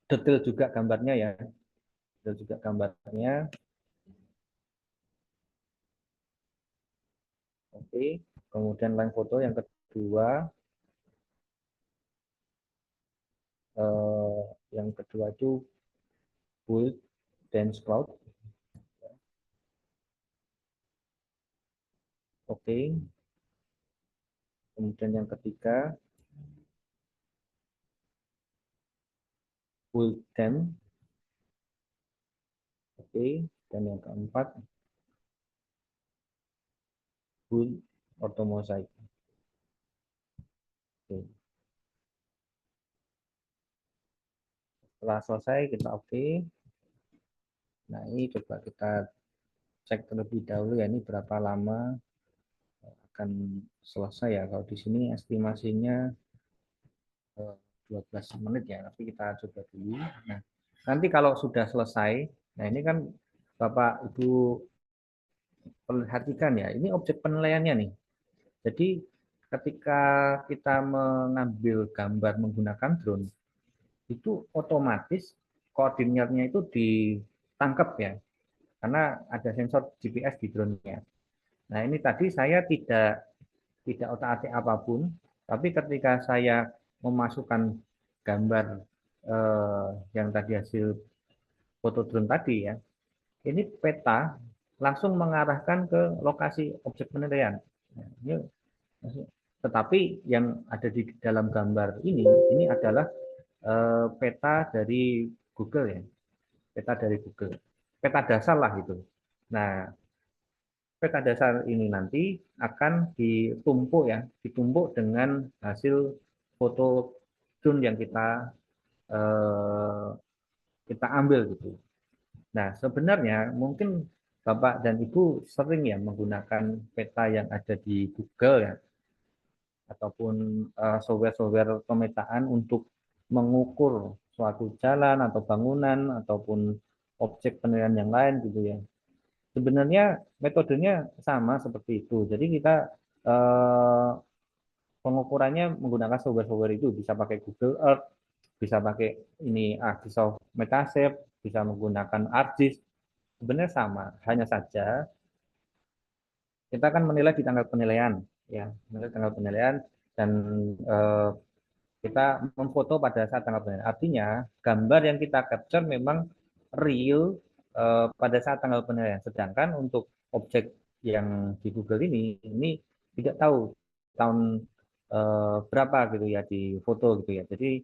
detail juga gambarnya ya, detail juga gambarnya. Oke, kemudian line foto yang kedua, yang kedua itu build dense cloud. Oke. Kemudian yang ketiga, full depth. Oke. Dan yang keempat, full orthomosaic. Oke. Setelah selesai kita oke. Nah, ini coba kita cek terlebih dahulu ya, ini berapa lama akan selesai ya. Kalau di sini estimasinya 12 menit ya, tapi kita coba dulu. Nah, nanti kalau sudah selesai, nah ini kan Bapak Ibu perhatikan ya, ini objek penilaiannya nih. Jadi ketika kita mengambil gambar menggunakan drone, itu otomatis koordinatnya itu ditangkap ya, karena ada sensor GPS di drone-nya. Nah, ini tadi saya tidak otak-atik apapun, tapi ketika saya memasukkan gambar yang tadi hasil foto drone tadi ya, ini peta langsung mengarahkan ke lokasi objek penilaian. Nah, tetapi yang ada di dalam gambar ini adalah peta dari Google ya, peta dari Google, peta dasar lah itu. Nah, peta dasar ini nanti akan ditumpuk ya, ditumpuk dengan hasil foto drone yang kita ambil gitu. Nah, sebenarnya mungkin Bapak dan Ibu sering ya menggunakan peta yang ada di Google ya, ataupun software-software pemetaan untuk mengukur suatu jalan atau bangunan ataupun objek penilaian yang lain gitu ya. Sebenarnya metodenya sama seperti itu. Jadi kita pengukurannya menggunakan software-software itu, bisa pakai Google Earth, bisa pakai ini Arcsoft Metashape, bisa menggunakan ArcGIS. Sebenarnya sama, hanya saja kita akan menilai di tanggal penilaian ya, menilai tanggal penilaian dan kita memfoto pada saat tanggal penilaian. Artinya gambar yang kita capture memang real pada saat tanggal penilaian. Sedangkan untuk objek yang di Google ini tidak tahu tahun berapa gitu ya di foto gitu ya. Jadi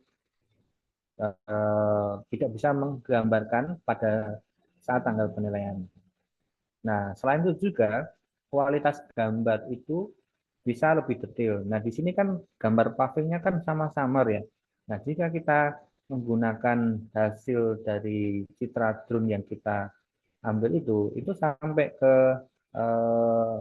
tidak bisa menggambarkan pada saat tanggal penilaian. Nah, selain itu juga kualitas gambar itu bisa lebih detail. Nah, di sini kan gambar pavingnya kan sama samar ya. Nah, jika kita menggunakan hasil dari citra drone yang kita ambil itu sampai ke eh,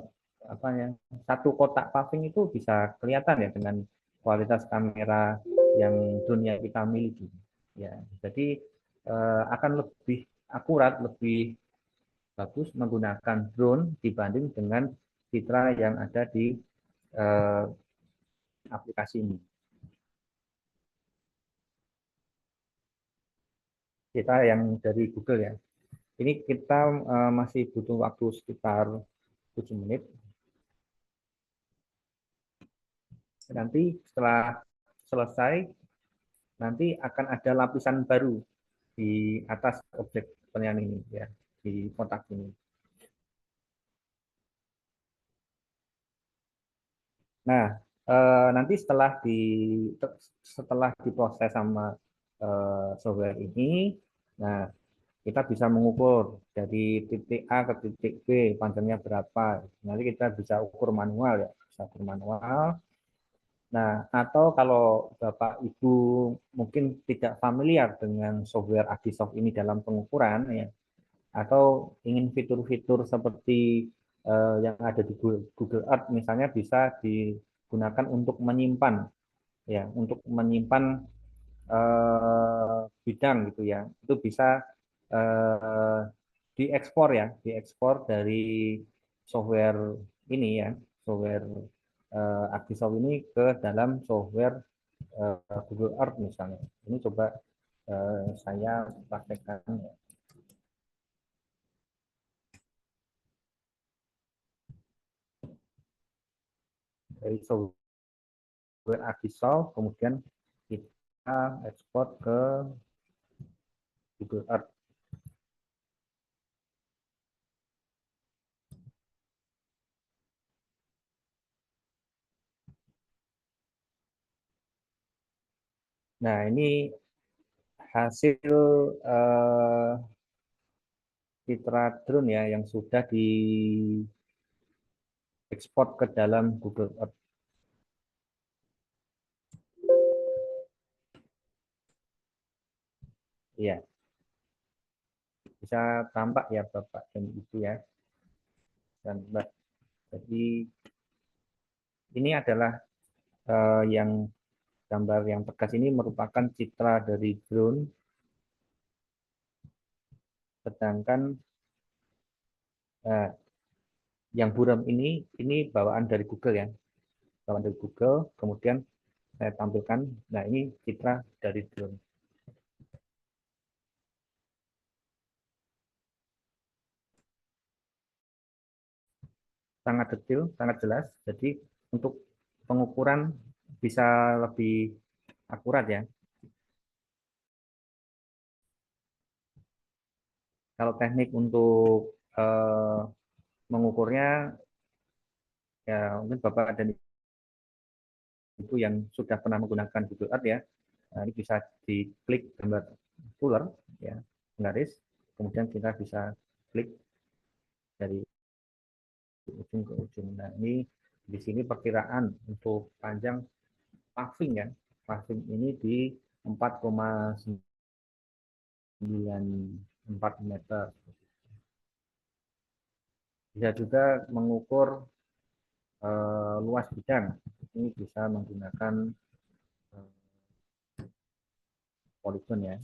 apa ya, satu kotak paving itu bisa kelihatan ya dengan kualitas kamera yang drone yang kita miliki. Ya, jadi akan lebih akurat, lebih bagus menggunakan drone dibanding dengan citra yang ada di eh, aplikasi ini. Citra yang dari Google ya. Ini kita masih butuh waktu sekitar 7 menit. Nanti setelah selesai, nanti akan ada lapisan baru di atas objek penilaian ini ya, di kotak ini. Nah, nanti setelah diproses sama software ini, nah kita bisa mengukur dari titik A ke titik B panjangnya berapa. Nanti kita bisa ukur manual ya, bisa ukur manual. Nah, atau kalau Bapak Ibu mungkin tidak familiar dengan software Arcsoft ini dalam pengukuran ya, atau ingin fitur-fitur seperti yang ada di Google Earth misalnya bisa digunakan untuk menyimpan ya, untuk menyimpan bidang gitu ya. Itu bisa diekspor ya, diekspor dari software ini ya, software Arcsoft ini ke dalam software Google Earth misalnya. Ini coba saya praktekkan ya. Dari software Arcsoft, kemudian kita ekspor ke Google Earth. Nah, ini hasil citra drone ya yang sudah diekspor ke dalam Google Earth. Iya, bisa tampak ya Bapak dan Ibu ya. Dan Mbak. Jadi ini adalah yang gambar yang tegas ini merupakan citra dari drone, sedangkan yang buram ini bawaan dari Google ya, bawaan dari Google. Kemudian saya tampilkan. Nah, ini citra dari drone. Sangat detail, sangat jelas. Jadi untuk pengukuran bisa lebih akurat ya. Kalau teknik untuk mengukurnya ya mungkin Bapak dan Ibu yang sudah pernah menggunakan Google Earth ya. Nah, ini bisa diklik gambar ruler ya, garis. Kemudian kita bisa klik dari ujung ke ujung. Nah, ini di sini perkiraan untuk panjang paving ya. Paving ini di 4,94 meter. Bisa juga mengukur luas bidang. Ini bisa menggunakan poligon ya.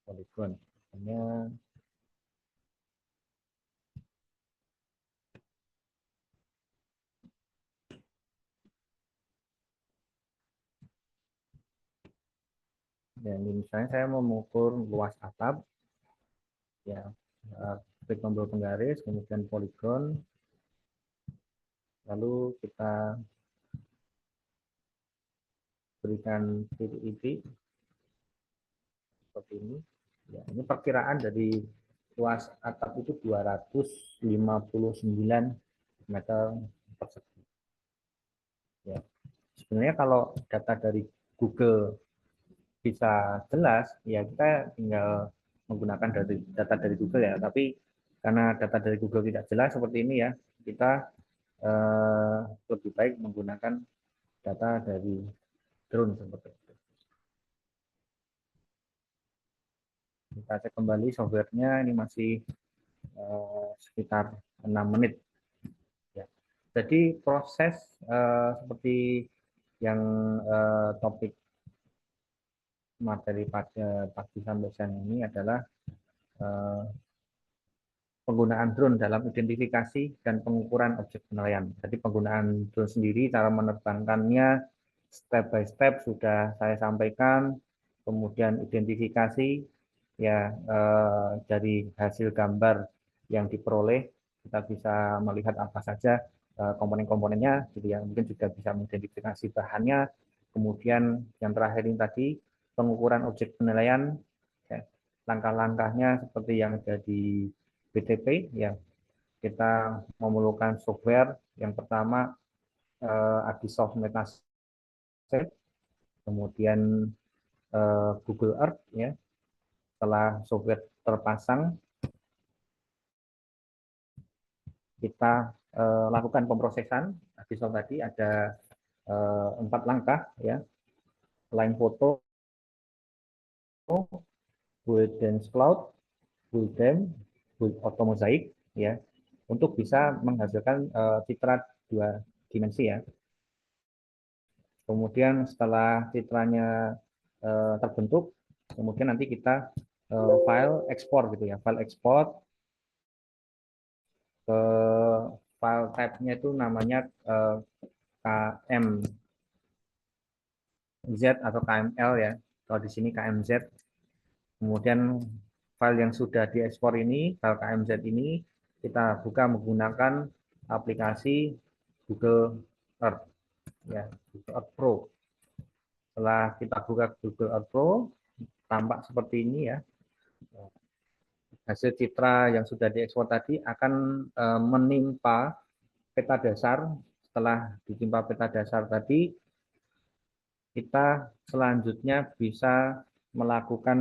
Poligon. Hanya dan misalnya saya mau mengukur luas atap ya, klik tombol penggaris, kemudian poligon, lalu kita berikan titik-titik seperti ini. Ya, ini perkiraan dari luas atap itu 259 meter persegi. Ya. Sebenarnya kalau data dari Google bisa jelas, ya kita tinggal menggunakan data dari Google ya. Tapi karena data dari Google tidak jelas seperti ini ya, kita lebih baik menggunakan data dari drone seperti itu. Kita cek kembali softwarenya, ini masih sekitar 6 menit. Ya. Jadi proses seperti yang topik materi pada pagi sampai siang ini adalah penggunaan drone dalam identifikasi dan pengukuran objek penilaian. Jadi penggunaan drone sendiri, cara menerbangkannya step by step sudah saya sampaikan. Kemudian identifikasi ya dari hasil gambar yang diperoleh kita bisa melihat apa saja komponen-komponennya, gitu ya. Mungkin juga bisa mengidentifikasi bahannya. Kemudian yang terakhir ini tadi pengukuran objek penilaian, ya, langkah-langkahnya seperti yang ada di BTP ya, kita memerlukan software. Yang pertama Agisoft Metaset, kemudian Google Earth ya. Setelah software terpasang, kita lakukan pemrosesan. Agisoft tadi ada 4 langkah ya. Line foto, build dense cloud, build dam, build auto mosaic ya, untuk bisa menghasilkan citra 2 dimensi ya. Kemudian setelah citranya terbentuk, kemudian nanti kita file ekspor gitu ya, file ekspor ke file type-nya itu namanya KMZ atau KML ya. Kalau di sini KMZ. Kemudian file yang sudah diekspor ini, file KMZ ini kita buka menggunakan aplikasi Google Earth ya, Google Earth Pro. Setelah kita buka Google Earth Pro, tampak seperti ini ya. Hasil citra yang sudah diekspor tadi akan menimpa peta dasar. Setelah ditimpa peta dasar tadi, kita selanjutnya bisa melakukan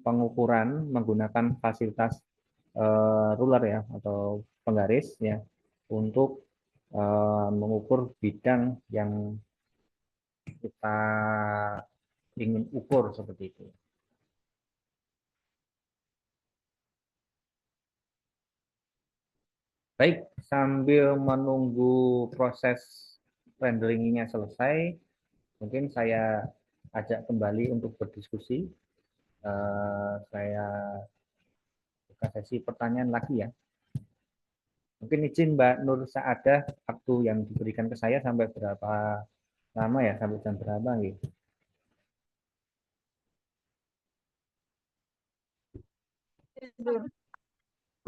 pengukuran menggunakan fasilitas ruler ya atau penggaris ya untuk mengukur bidang yang kita ingin ukur seperti itu. Baik, sambil menunggu proses renderingnya selesai, mungkin saya ajak kembali untuk berdiskusi. Saya buka sesi pertanyaan lagi ya. Mungkin izin Mbak Nur Saadah, waktu yang diberikan ke saya sampai berapa lama ya, sampai jam berapa gitu.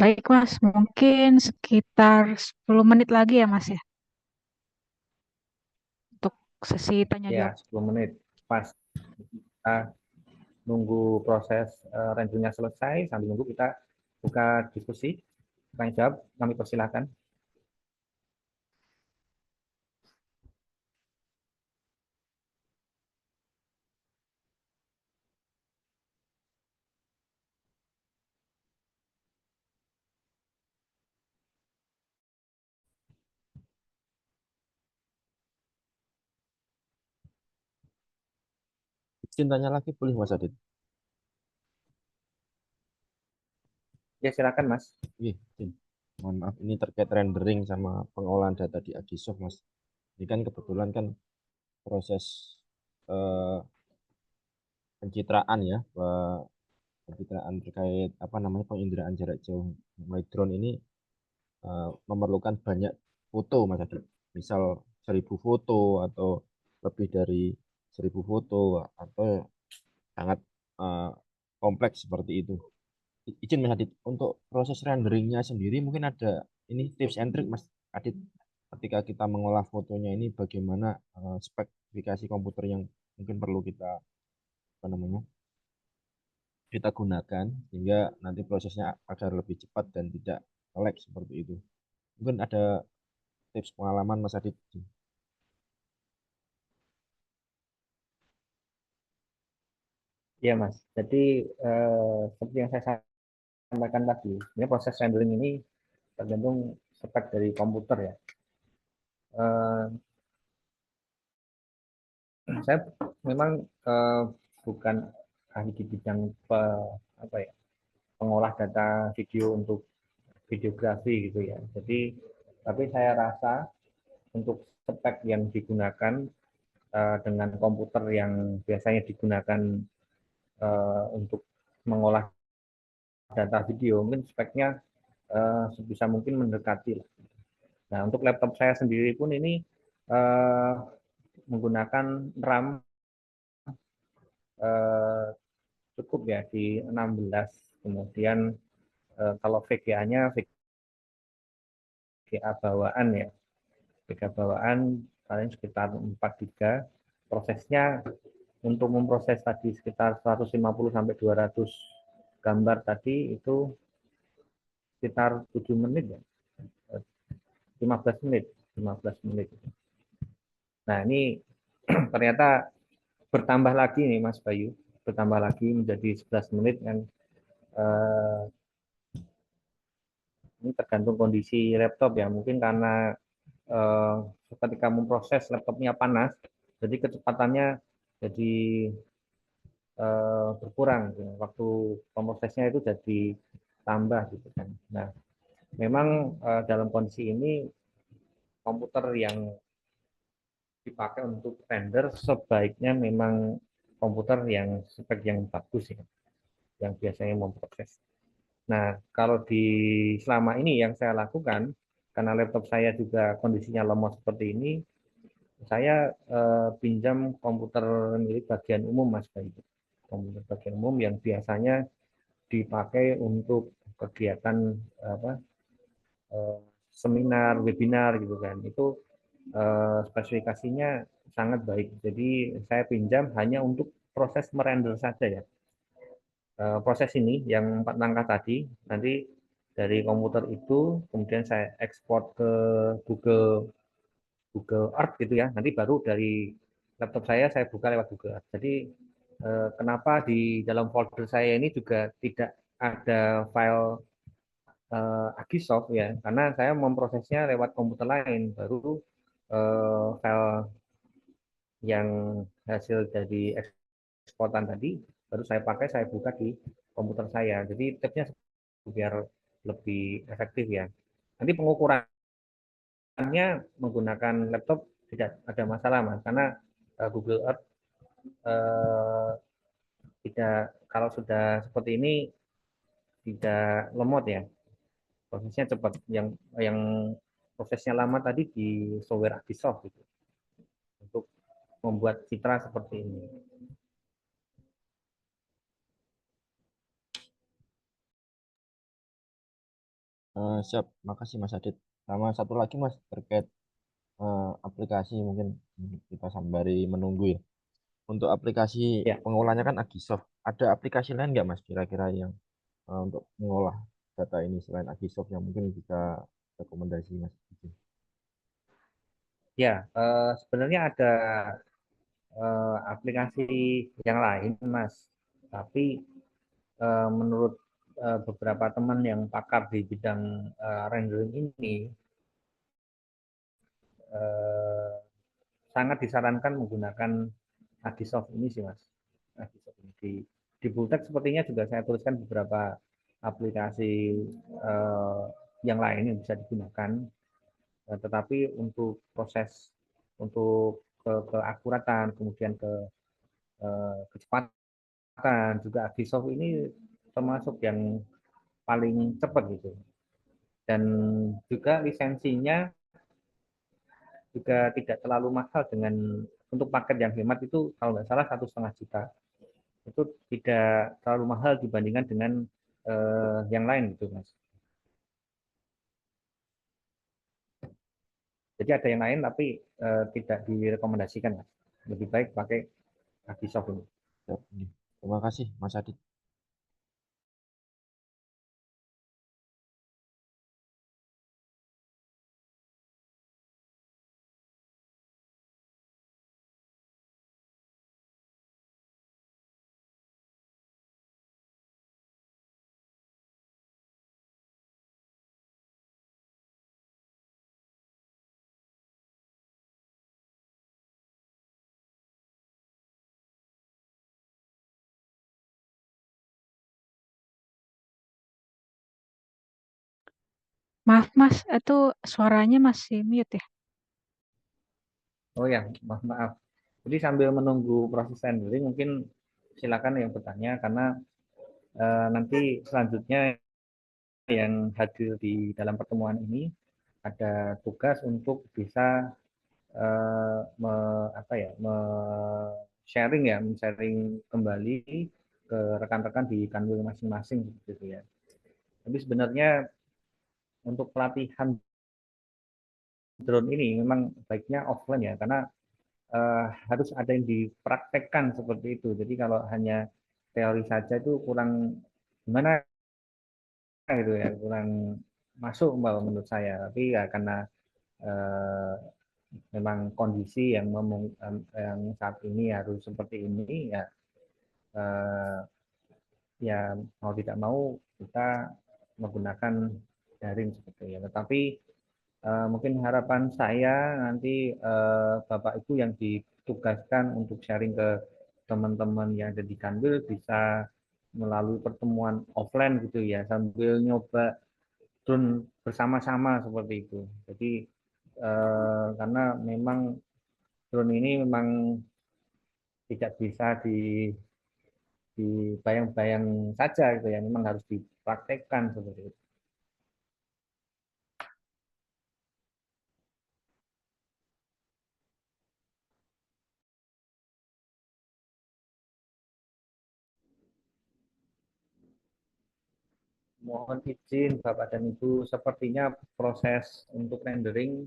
Baik Mas, mungkin sekitar 10 menit lagi ya Mas ya, untuk sesi tanya
Ya,
jawab.
10 menit. Pas kita nunggu proses renderingnya selesai, sambil nunggu kita buka diskusi. Tanya jawab, kami persilahkan.
Izin tanya lagi boleh Mas Adit?
Ya, silakan Mas.
Iya, izin. Mohon maaf, ini terkait rendering sama pengolahan data di Agisoft, Mas. Ini kan kebetulan kan proses eh, pencitraan ya, pencitraan terkait apa namanya penginderaan jarak jauh melalui drone ini memerlukan banyak foto, Mas Adit. Misal 1000 foto atau lebih dari 1000 foto atau sangat eh, kompleks seperti itu. Izin Mas Adit, untuk proses renderingnya sendiri mungkin ada ini tips and trick Mas Adit ketika kita mengolah fotonya ini bagaimana spesifikasi komputer yang mungkin perlu kita apa namanya kita gunakan sehingga nanti prosesnya agar lebih cepat dan tidak lag seperti itu. Mungkin ada tips pengalaman Mas Adit.
Ya Mas, jadi seperti yang saya sampaikan tadi, ini proses rendering ini tergantung spek dari komputer ya. Saya memang bukan ahli di bidang apa ya, pengolah data video untuk videografi gitu ya. Jadi, tapi saya rasa untuk spek yang digunakan dengan komputer yang biasanya digunakan untuk mengolah data video, mungkin speknya sebisa mungkin mendekati. Nah, untuk laptop saya sendiri pun ini menggunakan RAM cukup ya di 16. Kemudian kalau VGA-nya VGA bawaan ya. VGA bawaan paling sekitar 4 GB. Prosesnya untuk memproses tadi sekitar 150 sampai 200 gambar tadi itu sekitar 7 menit ya. 15 menit, 15 menit. Nah, ini ternyata bertambah lagi nih Mas Bayu, bertambah lagi menjadi 11 menit kan. Ini tergantung kondisi laptop ya, mungkin karena ketika memproses laptopnya panas, jadi kecepatannya jadi berkurang, waktu pemrosesnya itu jadi tambah gitu kan. Nah, memang dalam kondisi ini komputer yang dipakai untuk render sebaiknya memang komputer yang spek yang bagus ya, yang biasanya memproses. Nah, kalau di selama ini yang saya lakukan, karena laptop saya juga kondisinya lemot seperti ini, saya pinjam komputer milik bagian umum, Mas Bayu. Komputer bagian umum yang biasanya dipakai untuk kegiatan apa, seminar, webinar gitu kan. Itu spesifikasinya sangat baik. Jadi saya pinjam hanya untuk proses merender saja ya. Proses ini yang 4 langkah tadi, nanti dari komputer itu kemudian saya ekspor ke Google Earth gitu ya. Nanti baru dari laptop saya buka lewat Google Earth. Jadi kenapa di dalam folder saya ini juga tidak ada file Agisoft ya, karena saya memprosesnya lewat komputer lain, baru file yang hasil dari eksportan tadi baru saya pakai, saya buka di komputer saya. Jadi tipsnya biar lebih efektif ya. Nanti pengukurannya menggunakan laptop tidak ada masalah Mas, karena Google Earth tidak, kalau sudah seperti ini tidak lemot ya, prosesnya cepat. Yang prosesnya lama tadi di software Agisoft gitu, untuk membuat citra seperti ini.
Siap, makasih Mas Adit. Sama satu lagi Mas terkait aplikasi, mungkin kita sembari menunggu ya. Untuk aplikasi
Ya,
pengolahnya kan Agisoft. Ada aplikasi lain nggak Mas kira-kira yang untuk mengolah data ini selain Agisoft yang mungkin bisa rekomendasi Mas?
ya, sebenarnya ada aplikasi yang lain, Mas. Tapi menurut beberapa teman yang pakar di bidang rendering ini, eh, sangat disarankan menggunakan Agisoft ini sih, Mas. Agisoft ini di Bultek sepertinya juga saya tuliskan beberapa aplikasi eh, yang lain yang bisa digunakan. Tetapi untuk proses, untuk keakuratan, kemudian kecepatan, juga Agisoft ini termasuk yang paling cepat gitu. Dan juga lisensinya juga tidak terlalu mahal, dengan untuk paket yang hemat itu kalau nggak salah 1,5 juta. Itu tidak terlalu mahal dibandingkan dengan yang lain gitu Mas. Jadi ada yang lain tapi tidak direkomendasikan Mas. Lebih baik pakai Agisoft ini.
Siap. Terima kasih Mas Adit.
Maaf Mas, itu suaranya masih mute ya?
Oh ya, maaf. Jadi sambil menunggu proses rendering, mungkin silakan yang bertanya, karena nanti selanjutnya yang hadir di dalam pertemuan ini ada tugas untuk bisa me, apa ya, sharing ya, sharing kembali ke rekan-rekan di kanwil masing-masing gitu ya. Tapi sebenarnya untuk pelatihan drone ini memang baiknya offline ya, karena harus ada yang dipraktekkan seperti itu. Jadi kalau hanya teori saja itu kurang gimana gitu ya, kurang masuk menurut saya. Tapi ya karena eh, memang kondisi yang saat ini harus seperti ini ya, eh, ya mau tidak mau kita menggunakan daring seperti ya. Tetapi mungkin harapan saya nanti Bapak Ibu yang ditugaskan untuk sharing ke teman-teman yang ada di Kanwil bisa melalui pertemuan offline gitu ya, sambil nyoba drone bersama-sama seperti itu. Jadi karena memang drone ini memang tidak bisa dibayang-bayang saja gitu ya, memang harus dipraktekkan seperti itu. Mohon izin Bapak dan Ibu, sepertinya proses untuk rendering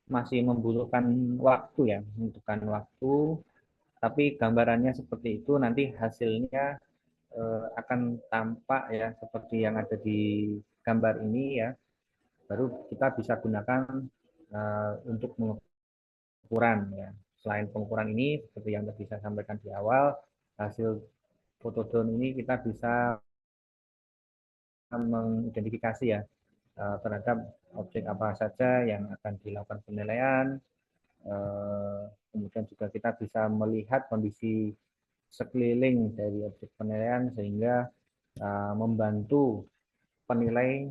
masih membutuhkan waktu ya, membutuhkan waktu. Tapi gambarannya seperti itu, nanti hasilnya akan tampak ya seperti yang ada di gambar ini ya. Baru kita bisa gunakan untuk pengukuran ya. selain pengukuran ini, seperti yang tadi saya sampaikan di awal, hasil foto drone ini kita bisa mengidentifikasi ya terhadap objek apa saja yang akan dilakukan penilaian. Kemudian juga kita bisa melihat kondisi sekeliling dari objek penilaian sehingga membantu penilai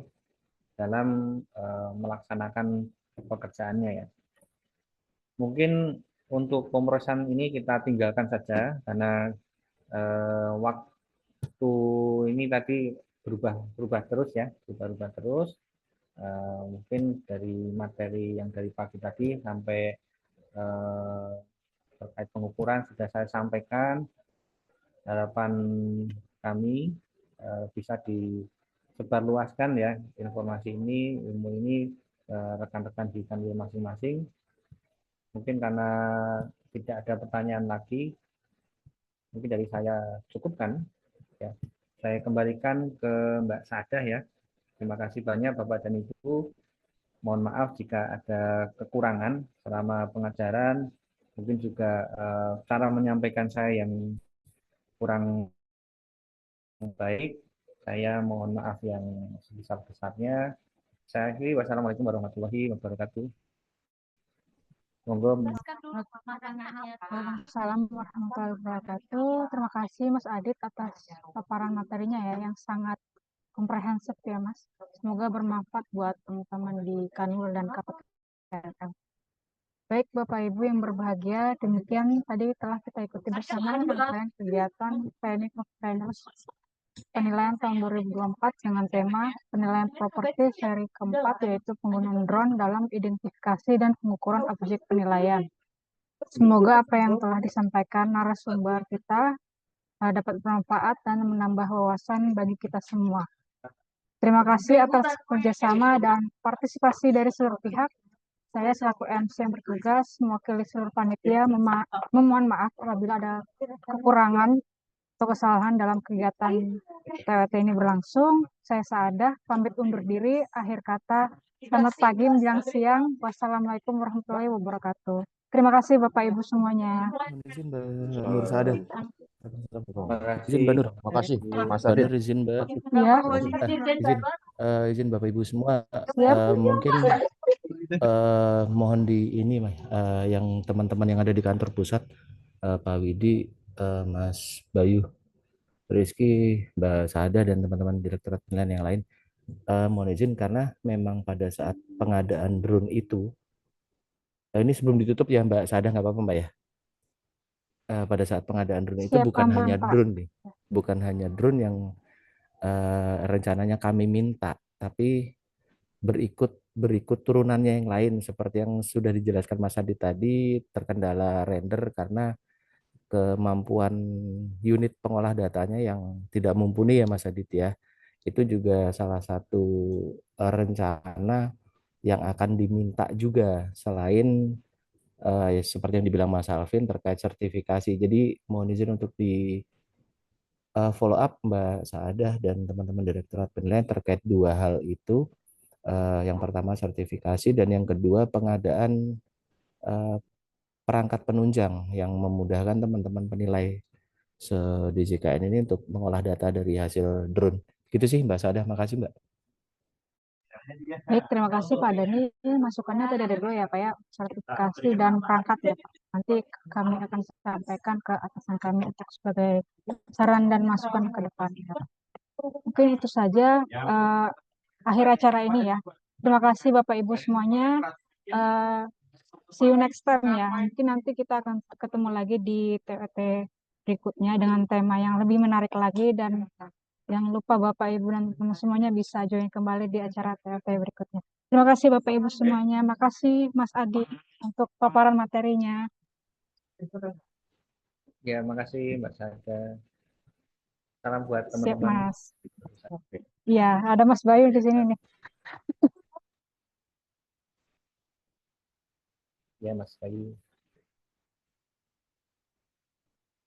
dalam melaksanakan pekerjaannya ya. Mungkin untuk pemrosesan ini kita tinggalkan saja karena waktu ini tadi berubah terus ya, berubah terus. Mungkin dari materi yang dari pagi tadi sampai terkait pengukuran sudah saya sampaikan. Harapan kami bisa disebarluaskan ya informasi ini, ilmu ini rekan-rekan di kanwil masing-masing. Mungkin karena tidak ada pertanyaan lagi, mungkin dari saya cukupkan. Ya. Saya kembalikan ke Mbak Sadah ya. Terima kasih banyak Bapak dan Ibu. Mohon maaf jika ada kekurangan selama pengajaran. Mungkin juga cara menyampaikan saya yang kurang baik. Saya mohon maaf yang sebesar-besarnya. Saya akhiri. Wassalamualaikum warahmatullahi wabarakatuh. Monggo.
Waalaikumsalam warahmatullahi wabarakatuh. Terima kasih Mas Adit atas paparan materinya ya yang sangat komprehensif ya Mas. Semoga bermanfaat buat teman-teman di Kanwil dan KPTN. Baik Bapak Ibu yang berbahagia, demikian tadi telah kita ikuti bersama rangkaian kegiatan Training of Trainers penilaian tahun 2024 dengan tema penilaian properti seri keempat yaitu penggunaan drone dalam identifikasi dan pengukuran objek penilaian. Semoga apa yang telah disampaikan narasumber kita dapat bermanfaat dan menambah wawasan bagi kita semua. Terima kasih atas kerjasama dan partisipasi dari seluruh pihak. Saya selaku MC yang bertugas mewakili seluruh panitia memohon maaf apabila ada kekurangan atau kesalahan dalam kegiatan TWT ini berlangsung. Saya Saadah pamit undur diri. Akhir kata, selamat pagi menjelang siang. Wassalamualaikum warahmatullahi wabarakatuh. Terima kasih Bapak Ibu semuanya.
Izin Mbak Nur Saada.
Terima kasih.
Izin Mbak Nur.
Makasih Mas
Mbak
Adit.
Nur, izin Mbak.
Ya,
Izin Bapak Ibu semua.
siap.
Mungkin mohon di ini yang teman-teman yang ada di kantor pusat, Pak Widi, Mas Bayu, Rizky, Mbak Saada dan teman-teman Direktorat Penilaian yang lain, mohon izin karena memang pada saat pengadaan drone itu, ini sebelum ditutup ya Mbak Saada, nggak apa-apa Mbak ya? Pada saat pengadaan drone itu
Siap,
bukan
aman,
hanya
Pak.
drone nih, bukan hanya drone yang rencananya kami minta, tapi berikut turunannya yang lain seperti yang sudah dijelaskan Mas Adi tadi, terkendala render karena kemampuan unit pengolah datanya yang tidak mumpuni ya Mas Adit ya. Itu juga salah satu rencana yang akan diminta juga selain seperti yang dibilang Mas Alvin terkait sertifikasi. Jadi mohon izin untuk di follow up Mbak Saadah dan teman-teman Direktorat Penilaian terkait dua hal itu. Yang pertama sertifikasi dan yang kedua pengadaan perangkat penunjang yang memudahkan teman-teman penilai se-DJKN ini untuk mengolah data dari hasil drone. Gitu sih Mbak Saadah, makasih Mbak.
Baik, terima kasih Pak Dani. Masukannya tadi ada dua ya Pak ya, sertifikasi dan perangkat ya Pak. Nanti kami akan sampaikan ke atasan kami untuk sebagai saran dan masukan ke depan. Mungkin itu saja akhir acara ini ya. Terima kasih Bapak Ibu semuanya. See you next time ya. Mungkin nanti kita akan ketemu lagi di TWT berikutnya dengan tema yang lebih menarik lagi dan jangan lupa Bapak Ibu dan teman semuanya bisa join kembali di acara TWT berikutnya. Terima kasih Bapak Ibu semuanya. Makasih Mas Adi untuk paparan materinya.
Ya, makasih Mbak Sada. Salam buat
Siap
teman-teman.
Mas. Iya, ada Mas Bayu di sini nih.
Ya, Mas Bayu.